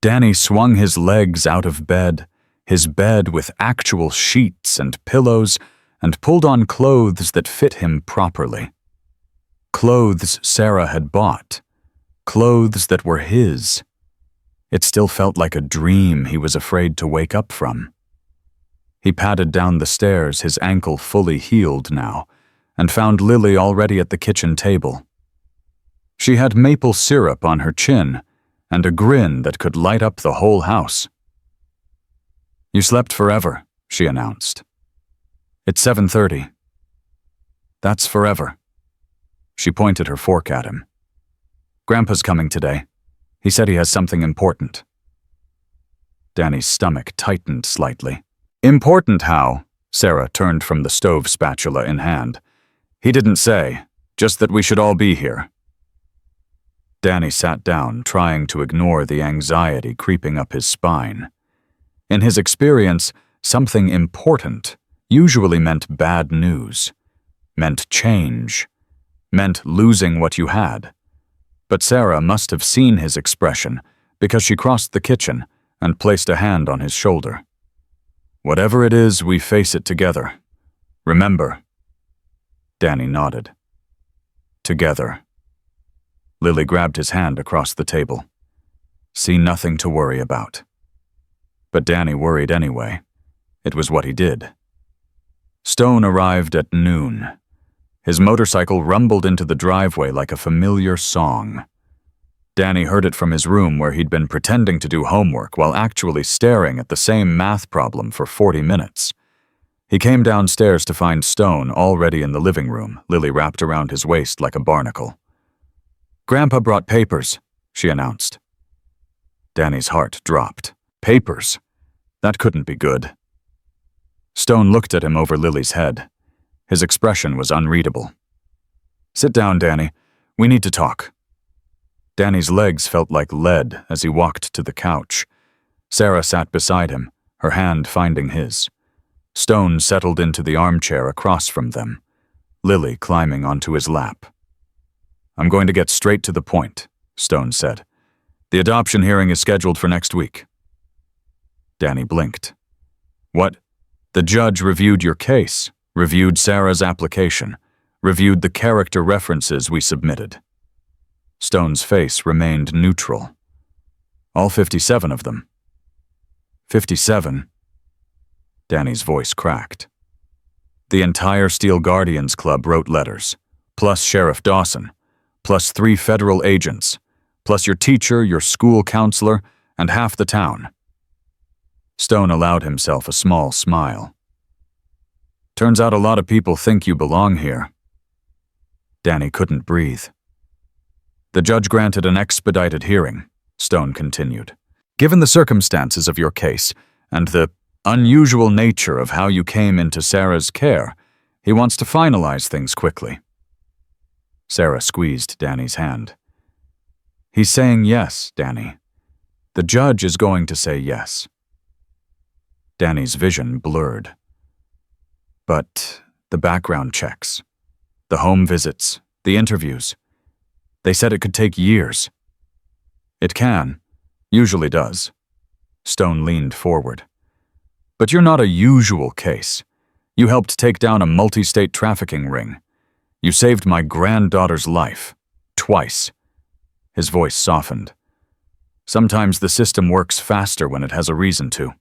Danny swung his legs out of bed, his bed with actual sheets and pillows, and pulled on clothes that fit him properly. Clothes Sarah had bought. Clothes that were his. It still felt like a dream he was afraid to wake up from. He padded down the stairs, his ankle fully healed now, and found Lily already at the kitchen table. She had maple syrup on her chin and a grin that could light up the whole house. You slept forever, she announced. It's 7:30. That's forever. She pointed her fork at him. Grandpa's coming today. He said he has something important. Danny's stomach tightened slightly. Important how? Sarah turned from the stove spatula in hand. He didn't say, just that we should all be here. Danny sat down, trying to ignore the anxiety creeping up his spine. In his experience, something important usually meant bad news, meant change, meant losing what you had. But Sarah must have seen his expression because she crossed the kitchen and placed a hand on his shoulder. Whatever it is, we face it together. Remember. Danny nodded. Together. Lily grabbed his hand across the table. See nothing to worry about. But Danny worried anyway. It was what he did. Stone arrived at noon. His motorcycle rumbled into the driveway like a familiar song. Danny heard it from his room where he'd been pretending to do homework while actually staring at the same math problem for 40 minutes. He came downstairs to find Stone already in the living room, Lily wrapped around his waist like a barnacle. "Grandpa brought papers," she announced. Danny's heart dropped. Papers? That couldn't be good. Stone looked at him over Lily's head. His expression was unreadable. "Sit down, Danny. We need to talk." Danny's legs felt like lead as he walked to the couch. Sarah sat beside him, her hand finding his. Stone settled into the armchair across from them, Lily climbing onto his lap. "I'm going to get straight to the point," Stone said. "The adoption hearing is scheduled for next week." Danny blinked. "What? The judge reviewed your case, reviewed Sarah's application, reviewed the character references we submitted." Stone's face remained neutral. "All 57 of them." 57? Danny's voice cracked. "The entire Steel Guardians Club wrote letters, plus Sheriff Dawson, plus 3 federal agents, plus your teacher, your school counselor, and half the town." Stone allowed himself a small smile. "Turns out a lot of people think you belong here." Danny couldn't breathe. "The judge granted an expedited hearing," Stone continued. "Given the circumstances of your case and the unusual nature of how you came into Sarah's care, he wants to finalize things quickly." Sarah squeezed Danny's hand. "He's saying yes, Danny. The judge is going to say yes." Danny's vision blurred. "But the background checks, the home visits, the interviews. They said it could take years." "It can. Usually does." Stone leaned forward. "But you're not a usual case. You helped take down a multi-state trafficking ring. You saved my granddaughter's life. Twice." His voice softened. "Sometimes the system works faster when it has a reason to."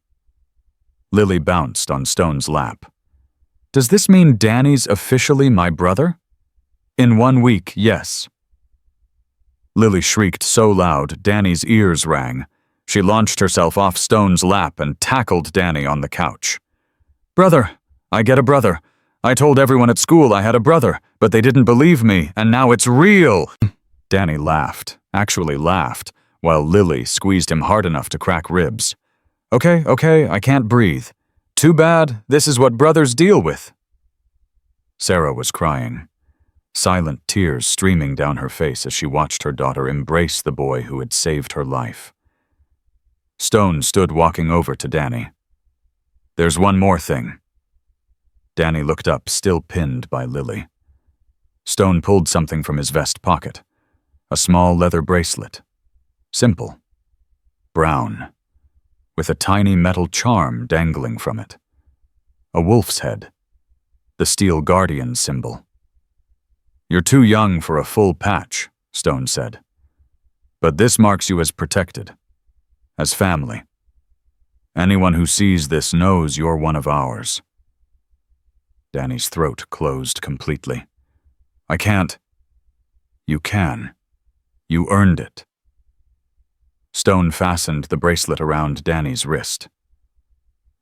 Lily bounced on Stone's lap. "Does this mean Danny's officially my brother?" "In 1 week, yes." Lily shrieked so loud Danny's ears rang. She launched herself off Stone's lap and tackled Danny on the couch. "Brother! I get a brother. I told everyone at school I had a brother, but they didn't believe me, and now it's real!" Danny laughed, actually laughed, while Lily squeezed him hard enough to crack ribs. Okay, I can't breathe. Too bad, this is what brothers deal with." Sarah was crying, silent tears streaming down her face as she watched her daughter embrace the boy who had saved her life. Stone stood walking over to Danny. "There's one more thing." Danny looked up, still pinned by Lily. Stone pulled something from his vest pocket. A small leather bracelet. Simple. Brown. With a tiny metal charm dangling from it. A wolf's head. The Steel Guardian symbol. "You're too young for a full patch," Stone said. "But this marks you as protected. As family. Anyone who sees this knows you're one of ours." Danny's throat closed completely. "I can't." "You can. You earned it." Stone fastened the bracelet around Danny's wrist.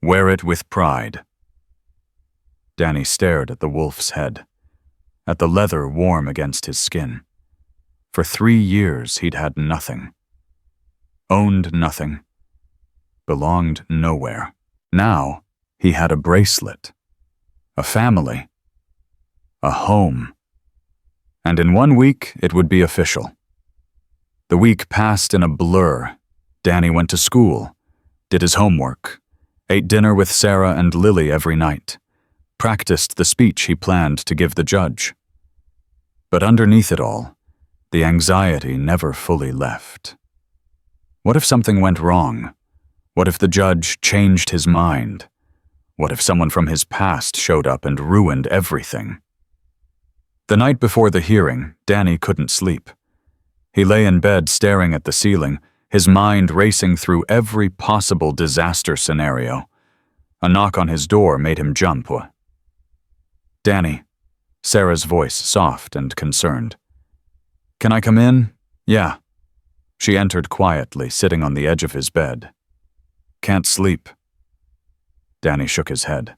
"Wear it with pride." Danny stared at the wolf's head, at the leather warm against his skin. For 3 years he'd had nothing. Owned nothing. Belonged nowhere. Now he had a bracelet. A family. A home. And in 1 week it would be official. The week passed in a blur. Danny went to school, did his homework, ate dinner with Sarah and Lily every night, practiced the speech he planned to give the judge. But underneath it all, the anxiety never fully left. What if something went wrong? What if the judge changed his mind? What if someone from his past showed up and ruined everything? The night before the hearing, Danny couldn't sleep. He lay in bed staring at the ceiling, his mind racing through every possible disaster scenario. A knock on his door made him jump. "Danny," Sarah's voice soft and concerned. "Can I come in?" "Yeah." She entered quietly, sitting on the edge of his bed. "Can't sleep." Danny shook his head.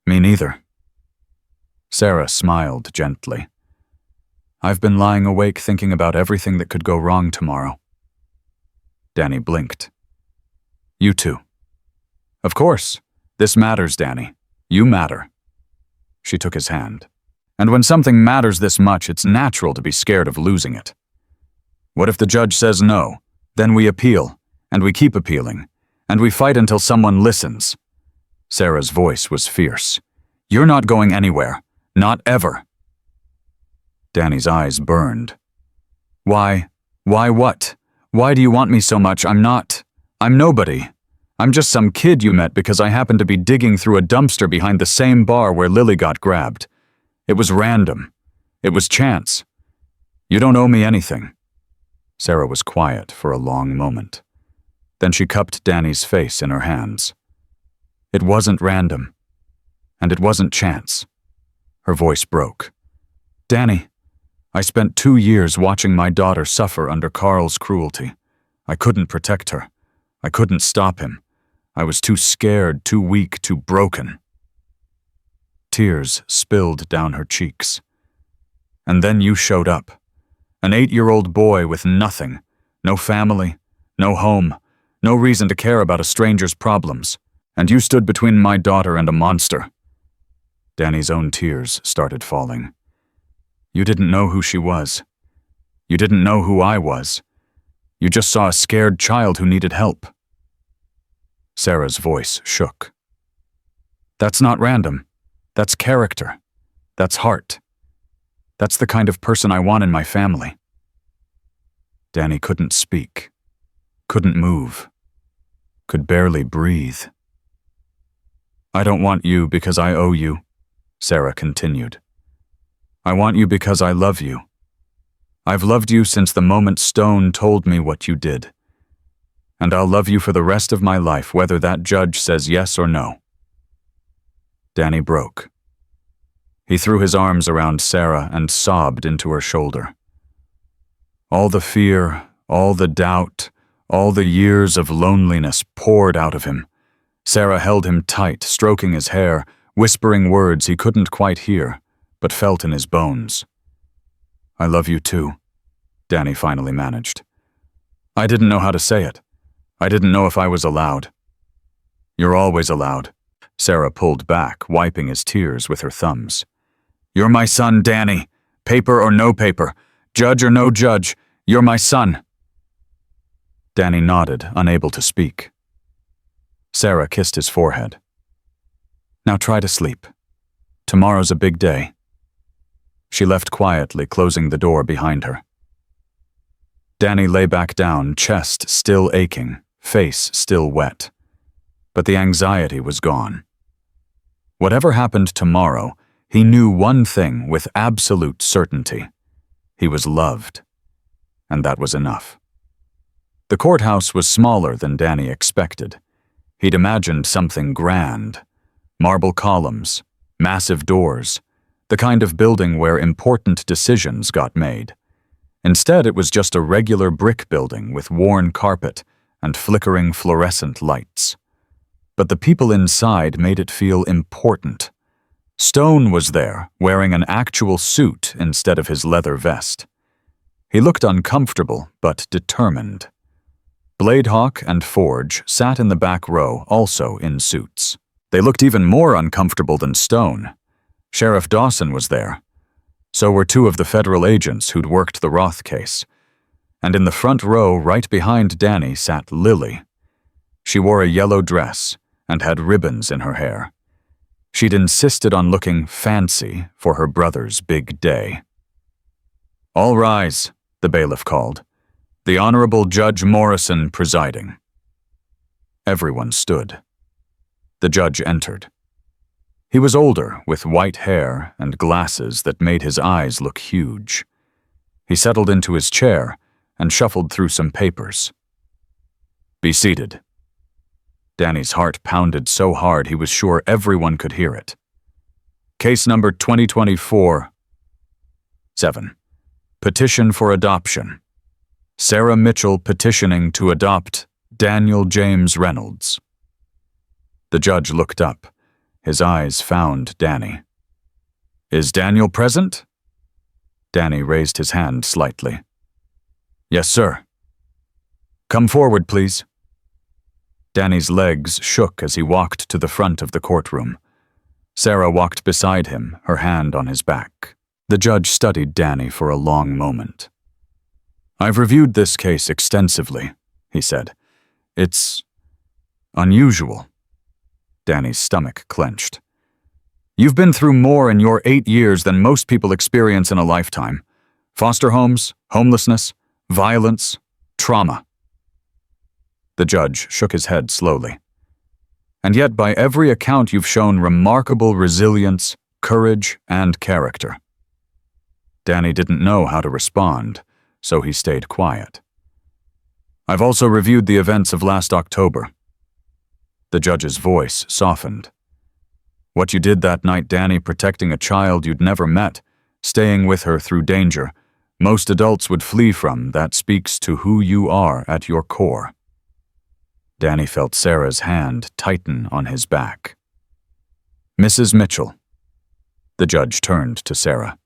"Me neither." Sarah smiled gently. "I've been lying awake thinking about everything that could go wrong tomorrow." Danny blinked. "You too." "Of course. This matters, Danny. You matter." She took his hand. "And when something matters this much, it's natural to be scared of losing it. What if the judge says no? Then we appeal, and we keep appealing, and we fight until someone listens." Sarah's voice was fierce. "You're not going anywhere. Not ever." Danny's eyes burned. Why what? Why do you want me so much? I'm nobody. I'm just some kid you met because I happened to be digging through a dumpster behind the same bar where Lily got grabbed. It was random. It was chance. You don't owe me anything." Sarah was quiet for a long moment. Then she cupped Danny's face in her hands. "It wasn't random. And it wasn't chance." Her voice broke. "Danny, I spent 2 years watching my daughter suffer under Carl's cruelty. I couldn't protect her. I couldn't stop him. I was too scared, too weak, too broken." Tears spilled down her cheeks. "And then you showed up. An 8-year-old boy with nothing, no family, no home, no reason to care about a stranger's problems. And you stood between my daughter and a monster." Danny's own tears started falling. "You didn't know who she was. You didn't know who I was. You just saw a scared child who needed help." Sarah's voice shook. "That's not random. That's character. That's heart. That's the kind of person I want in my family." Danny couldn't speak, couldn't move, could barely breathe. "I don't want you because I owe you," Sarah continued. "I want you because I love you. I've loved you since the moment Stone told me what you did. And I'll love you for the rest of my life, whether that judge says yes or no." Danny broke. He threw his arms around Sarah and sobbed into her shoulder. All the fear, all the doubt, all the years of loneliness poured out of him. Sarah held him tight, stroking his hair, whispering words he couldn't quite hear, but felt in his bones. "I love you too," Danny finally managed. "I didn't know how to say it. I didn't know if I was allowed." "You're always allowed." Sarah pulled back, wiping his tears with her thumbs. "You're my son, Danny. Paper or no paper, judge or no judge, you're my son." Danny nodded, unable to speak. Sarah kissed his forehead. "Now try to sleep. Tomorrow's a big day." She left quietly, closing the door behind her. Danny lay back down, chest still aching, face still wet. But the anxiety was gone. Whatever happened tomorrow, he knew one thing with absolute certainty. He was loved. And that was enough. The courthouse was smaller than Danny expected. He'd imagined something grand. Marble columns, massive doors, the kind of building where important decisions got made. Instead, it was just a regular brick building with worn carpet and flickering fluorescent lights. But the people inside made it feel important. Stone was there, wearing an actual suit instead of his leather vest. He looked uncomfortable, but determined. Bladehawk and Forge sat in the back row, also in suits. They looked even more uncomfortable than Stone. Sheriff Dawson was there. So were 2 of the federal agents who'd worked the Roth case. And in the front row, right behind Danny, sat Lily. She wore a yellow dress and had ribbons in her hair. She'd insisted on looking fancy for her brother's big day. "All rise," the bailiff called. "The Honorable Judge Morrison presiding." Everyone stood. The judge entered. He was older, with white hair and glasses that made his eyes look huge. He settled into his chair and shuffled through some papers. "Be seated." Danny's heart pounded so hard he was sure everyone could hear it. "Case number 2024-7. Petition for adoption. Sarah Mitchell petitioning to adopt Daniel James Reynolds. The judge looked up. His eyes found Danny. Is Daniel present? Danny raised his hand slightly. Yes, sir. Come forward, please. Danny's legs shook as he walked to the front of the courtroom. Sarah walked beside him, her hand on his back. The judge studied Danny for a long moment. I've reviewed this case extensively, he said. It's unusual. Danny's stomach clenched. You've been through more in your 8 years than most people experience in a lifetime. Foster homes, homelessness, violence, trauma. The judge shook his head slowly. And yet, by every account, you've shown remarkable resilience, courage, and character. Danny didn't know how to respond, so he stayed quiet. I've also reviewed the events of last October. The judge's voice softened. What you did that night, Danny, protecting a child you'd never met, staying with her through danger, most adults would flee from, that speaks to who you are at your core. Danny felt Sarah's hand tighten on his back. Mrs. Mitchell. The judge turned to Sarah.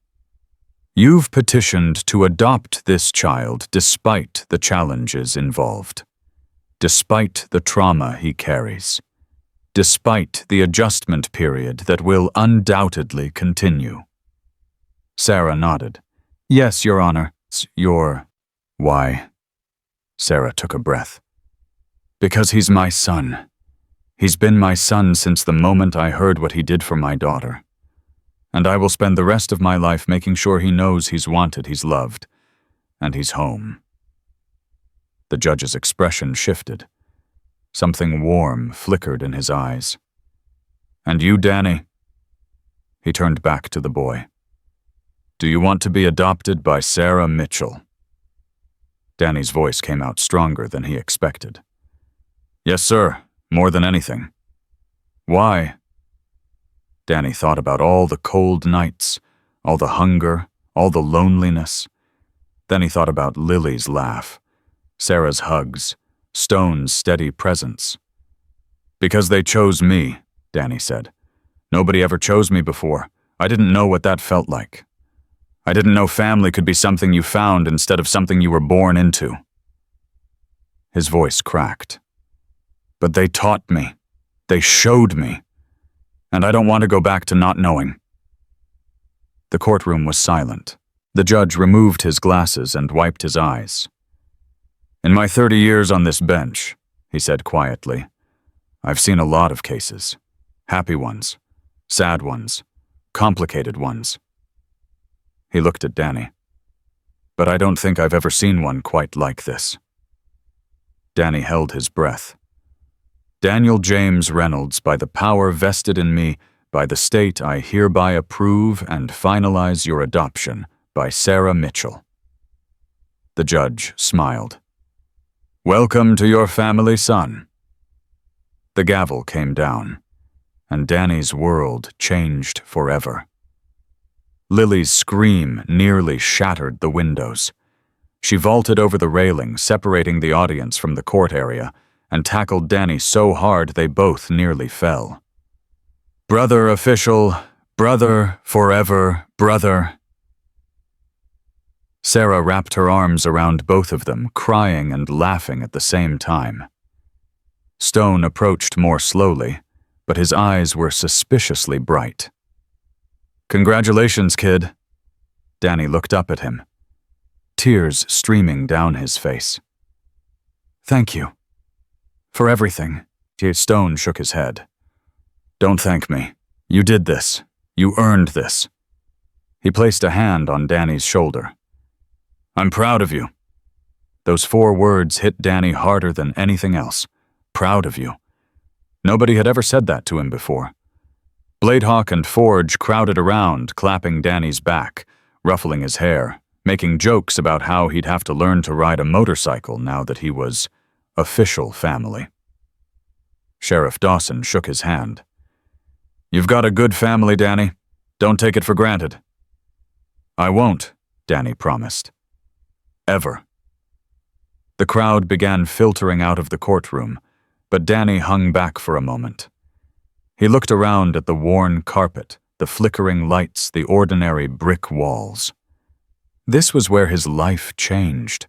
You've petitioned to adopt this child despite the challenges involved, despite the trauma he carries, despite the adjustment period that will undoubtedly continue. Sarah nodded. Yes, Your Honor. Why? Sarah took a breath. Because he's my son. He's been my son since the moment I heard what he did for my daughter. And I will spend the rest of my life making sure he knows he's wanted, he's loved, and he's home. The judge's expression shifted. Something warm flickered in his eyes. And you, Danny? He turned back to the boy. Do you want to be adopted by Sarah Mitchell? Danny's voice came out stronger than he expected. Yes, sir, more than anything. Why? Danny thought about all the cold nights, all the hunger, all the loneliness. Then he thought about Lily's laugh, Sarah's hugs, Stone's steady presence. Because they chose me, Danny said. Nobody ever chose me before. I didn't know what that felt like. I didn't know family could be something you found instead of something you were born into. His voice cracked. But they taught me. They showed me. And I don't want to go back to not knowing. The courtroom was silent. The judge removed his glasses and wiped his eyes. In my 30 years on this bench, he said quietly, I've seen a lot of cases. Happy ones, sad ones, complicated ones. He looked at Danny. But I don't think I've ever seen one quite like this. Danny held his breath. Daniel James Reynolds, by the power vested in me, by the state I hereby approve and finalize your adoption, by Sarah Mitchell. The judge smiled. Welcome to your family, son. The gavel came down, and Danny's world changed forever. Lily's scream nearly shattered the windows. She vaulted over the railing, separating the audience from the court area, and tackled Danny so hard they both nearly fell. Brother official, brother forever, brother. Sarah wrapped her arms around both of them, crying and laughing at the same time. Stone approached more slowly, but his eyes were suspiciously bright. Congratulations, kid. Danny looked up at him, tears streaming down his face. Thank you. For everything. Stone shook his head. Don't thank me. You did this. You earned this. He placed a hand on Danny's shoulder. I'm proud of you. Those 4 words hit Danny harder than anything else. Proud of you. Nobody had ever said that to him before. Bladehawk and Forge crowded around, clapping Danny's back, ruffling his hair, making jokes about how he'd have to learn to ride a motorcycle now that he was official family. Sheriff Dawson shook his hand. You've got a good family, Danny. Don't take it for granted. I won't, Danny promised. Ever. The crowd began filtering out of the courtroom, but Danny hung back for a moment. He looked around at the worn carpet, the flickering lights, the ordinary brick walls. This was where his life changed.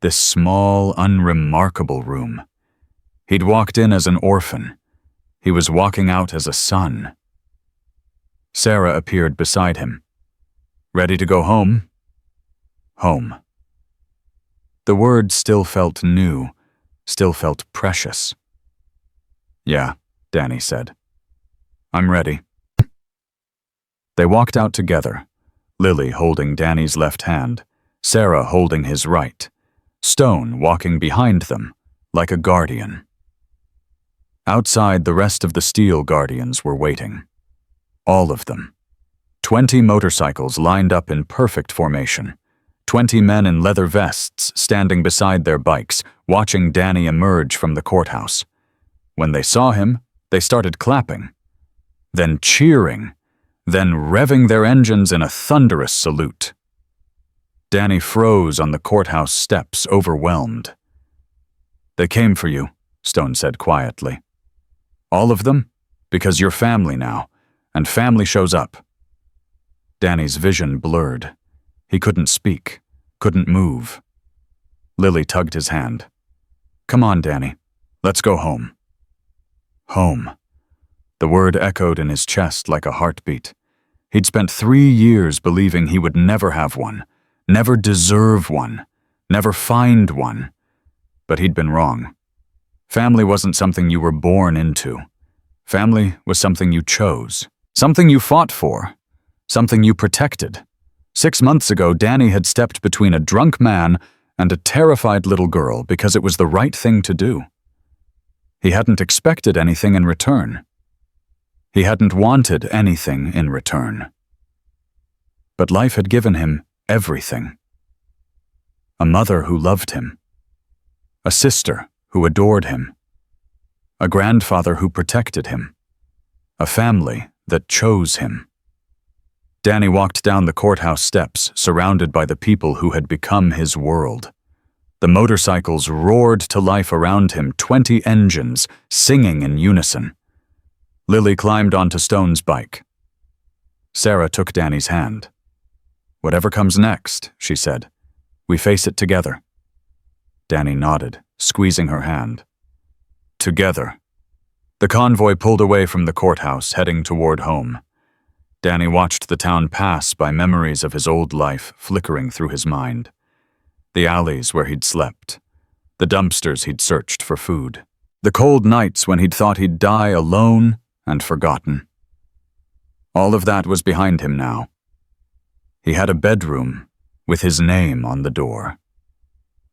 This small, unremarkable room. He'd walked in as an orphan. He was walking out as a son. Sarah appeared beside him. "Ready to go home?" Home. The word still felt new, still felt precious. "Yeah," Danny said. "I'm ready." They walked out together, Lily holding Danny's left hand, Sarah holding his right, Stone walking behind them, like a guardian. Outside, the rest of the Steel Guardians were waiting. All of them. 20 motorcycles lined up in perfect formation. 20 men in leather vests standing beside their bikes, watching Danny emerge from the courthouse. When they saw him, they started clapping, then cheering, then revving their engines in a thunderous salute. Danny froze on the courthouse steps, overwhelmed. "They came for you," Stone said quietly. "All of them? Because you're family now, and family shows up." Danny's vision blurred. He couldn't speak, couldn't move. Lily tugged his hand. "Come on, Danny. Let's go home." Home. The word echoed in his chest like a heartbeat. He'd spent 3 years believing he would never have one, never deserve one, never find one. But he'd been wrong. Family wasn't something you were born into. Family was something you chose, something you fought for, something you protected. 6 months ago, Danny had stepped between a drunk man and a terrified little girl because it was the right thing to do. He hadn't expected anything in return. He hadn't wanted anything in return. But life had given him everything. A mother who loved him. A sister who adored him. A grandfather who protected him. A family that chose him. Danny walked down the courthouse steps, surrounded by the people who had become his world. The motorcycles roared to life around him, 20 engines singing in unison. Lily climbed onto Stone's bike. Sarah took Danny's hand. "Whatever comes next," she said, "we face it together." Danny nodded, squeezing her hand. Together. The convoy pulled away from the courthouse, heading toward home. Danny watched the town pass by, memories of his old life flickering through his mind. The alleys where he'd slept. The dumpsters he'd searched for food. The cold nights when he'd thought he'd die alone and forgotten. All of that was behind him now. He had a bedroom with his name on the door.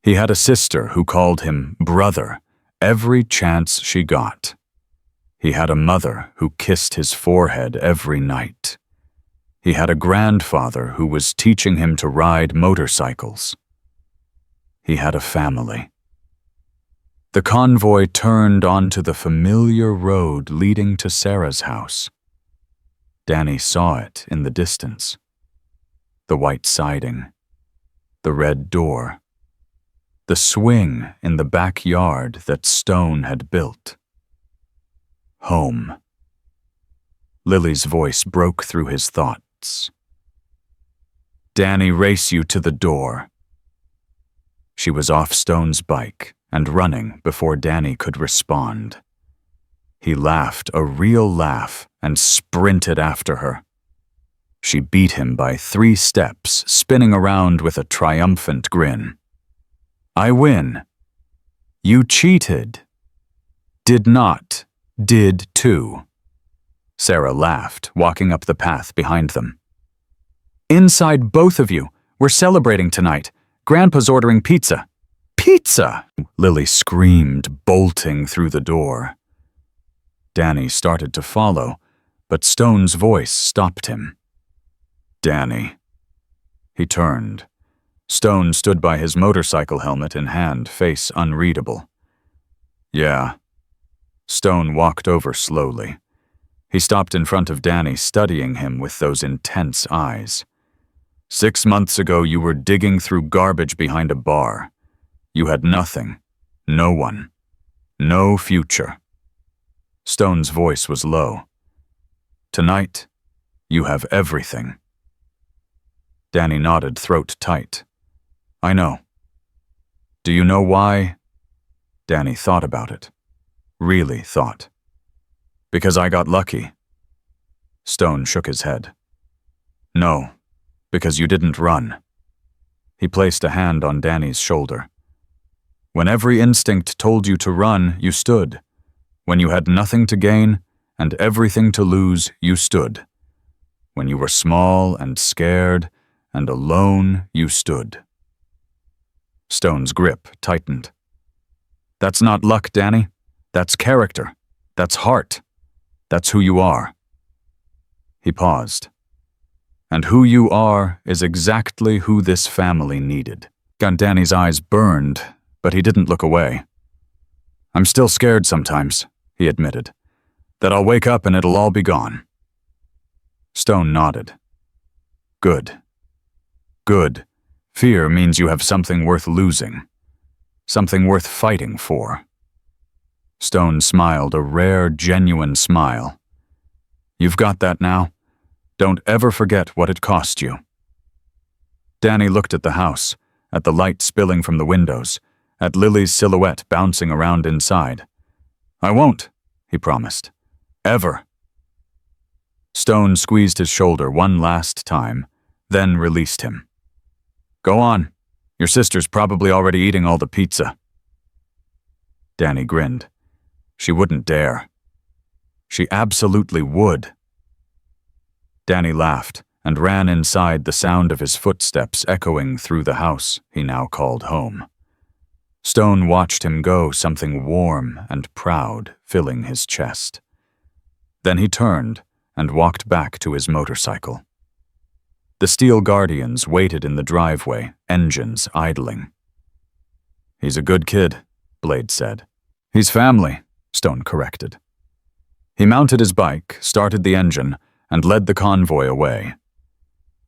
He had a sister who called him brother every chance she got. He had a mother who kissed his forehead every night. He had a grandfather who was teaching him to ride motorcycles. He had a family. The convoy turned onto the familiar road leading to Sarah's house. Danny saw it in the distance. The white siding. The red door. The swing in the backyard that Stone had built. Home. Lily's voice broke through his thoughts. "Danny, race you to the door." She was off Stone's bike and running before Danny could respond. He laughed a real laugh and sprinted after her. She beat him by 3 steps, spinning around with a triumphant grin. "I win. You cheated. Did not. Did too." Sarah laughed, walking up the path behind them. "Inside, both of you. We're celebrating tonight. Grandpa's ordering pizza." "Pizza!" Lily screamed, bolting through the door. Danny started to follow, but Stone's voice stopped him. "Danny." He turned. Stone stood by his motorcycle helmet in hand, face unreadable. "Yeah." Stone walked over slowly. He stopped in front of Danny, studying him with those intense eyes. 6 months ago, you were digging through garbage behind a bar. You had nothing, no one, no future. Stone's voice was low. Tonight, you have everything. Danny nodded, throat tight. I know. Do you know why? Danny thought about it. Really thought. Because I got lucky. Stone shook his head. No, because you didn't run. He placed a hand on Danny's shoulder. When every instinct told you to run, you stood. When you had nothing to gain and everything to lose, you stood. When you were small and scared and alone, you stood. Stone's grip tightened. That's not luck, Danny. That's character. That's heart. That's who you are. He paused. And who you are is exactly who this family needed. Danny's eyes burned, but he didn't look away. I'm still scared sometimes, he admitted, that I'll wake up and it'll all be gone. Stone nodded. Good. Good. Fear means you have something worth losing, something worth fighting for. Stone smiled, a rare, genuine smile. You've got that now. Don't ever forget what it cost you. Danny looked at the house, at the light spilling from the windows, at Lily's silhouette bouncing around inside. I won't, he promised. Ever. Stone squeezed his shoulder one last time, then released him. Go on. Your sister's probably already eating all the pizza. Danny grinned. She wouldn't dare. She absolutely would. Danny laughed and ran inside, the sound of his footsteps echoing through the house he now called home. Stone watched him go, something warm and proud filling his chest. Then he turned and walked back to his motorcycle. The Steel Guardians waited in the driveway, engines idling. He's a good kid, Blade said. He's family, Stone corrected. He mounted his bike, started the engine, and led the convoy away.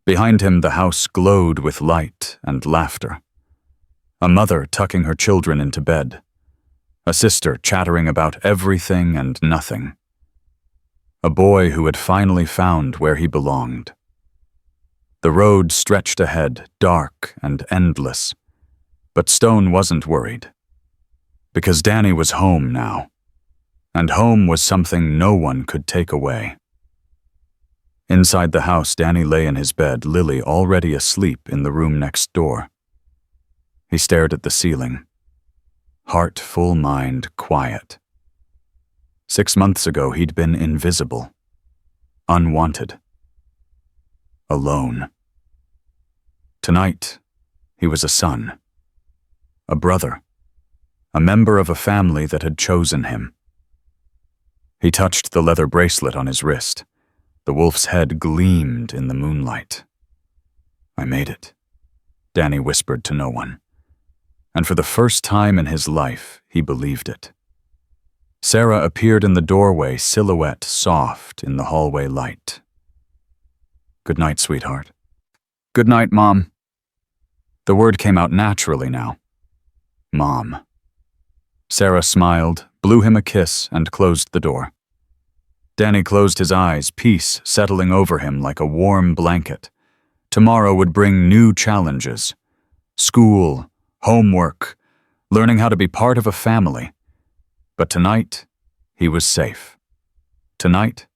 Behind him, the house glowed with light and laughter. A mother tucking her children into bed. A sister chattering about everything and nothing. A boy who had finally found where he belonged. The road stretched ahead, dark and endless. But Stone wasn't worried. Because Danny was home now. And home was something no one could take away. Inside the house, Danny lay in his bed, Lily already asleep in the room next door. He stared at the ceiling. Heart full, mind quiet. 6 months ago, he'd been invisible. Unwanted. Alone. Tonight, he was a son. A brother. A member of a family that had chosen him. He touched the leather bracelet on his wrist. The wolf's head gleamed in the moonlight. I made it, Danny whispered to no one. And for the first time in his life, he believed it. Sarah appeared in the doorway, silhouette soft in the hallway light. Good night, sweetheart. Good night, Mom. The word came out naturally now. Mom. Sarah smiled, blew him a kiss, and closed the door. Danny closed his eyes, peace settling over him like a warm blanket. Tomorrow would bring new challenges. School, homework, learning how to be part of a family. But tonight, he was safe. Tonight,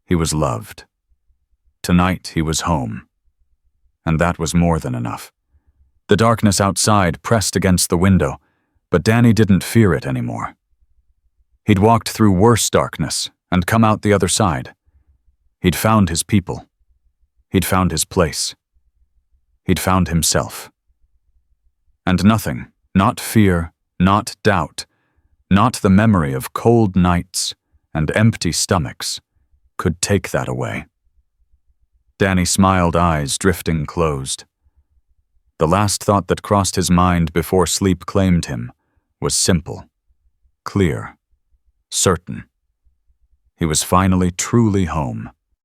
he was loved. Tonight, he was home. And that was more than enough. The darkness outside pressed against the window, but Danny didn't fear it anymore. He'd walked through worse darkness and come out the other side. He'd found his people. He'd found his place. He'd found himself. And nothing, not fear, not doubt, not the memory of cold nights and empty stomachs, could take that away. Danny smiled, eyes drifting closed. The last thought that crossed his mind before sleep claimed him was simple, clear, certain. He was finally truly home.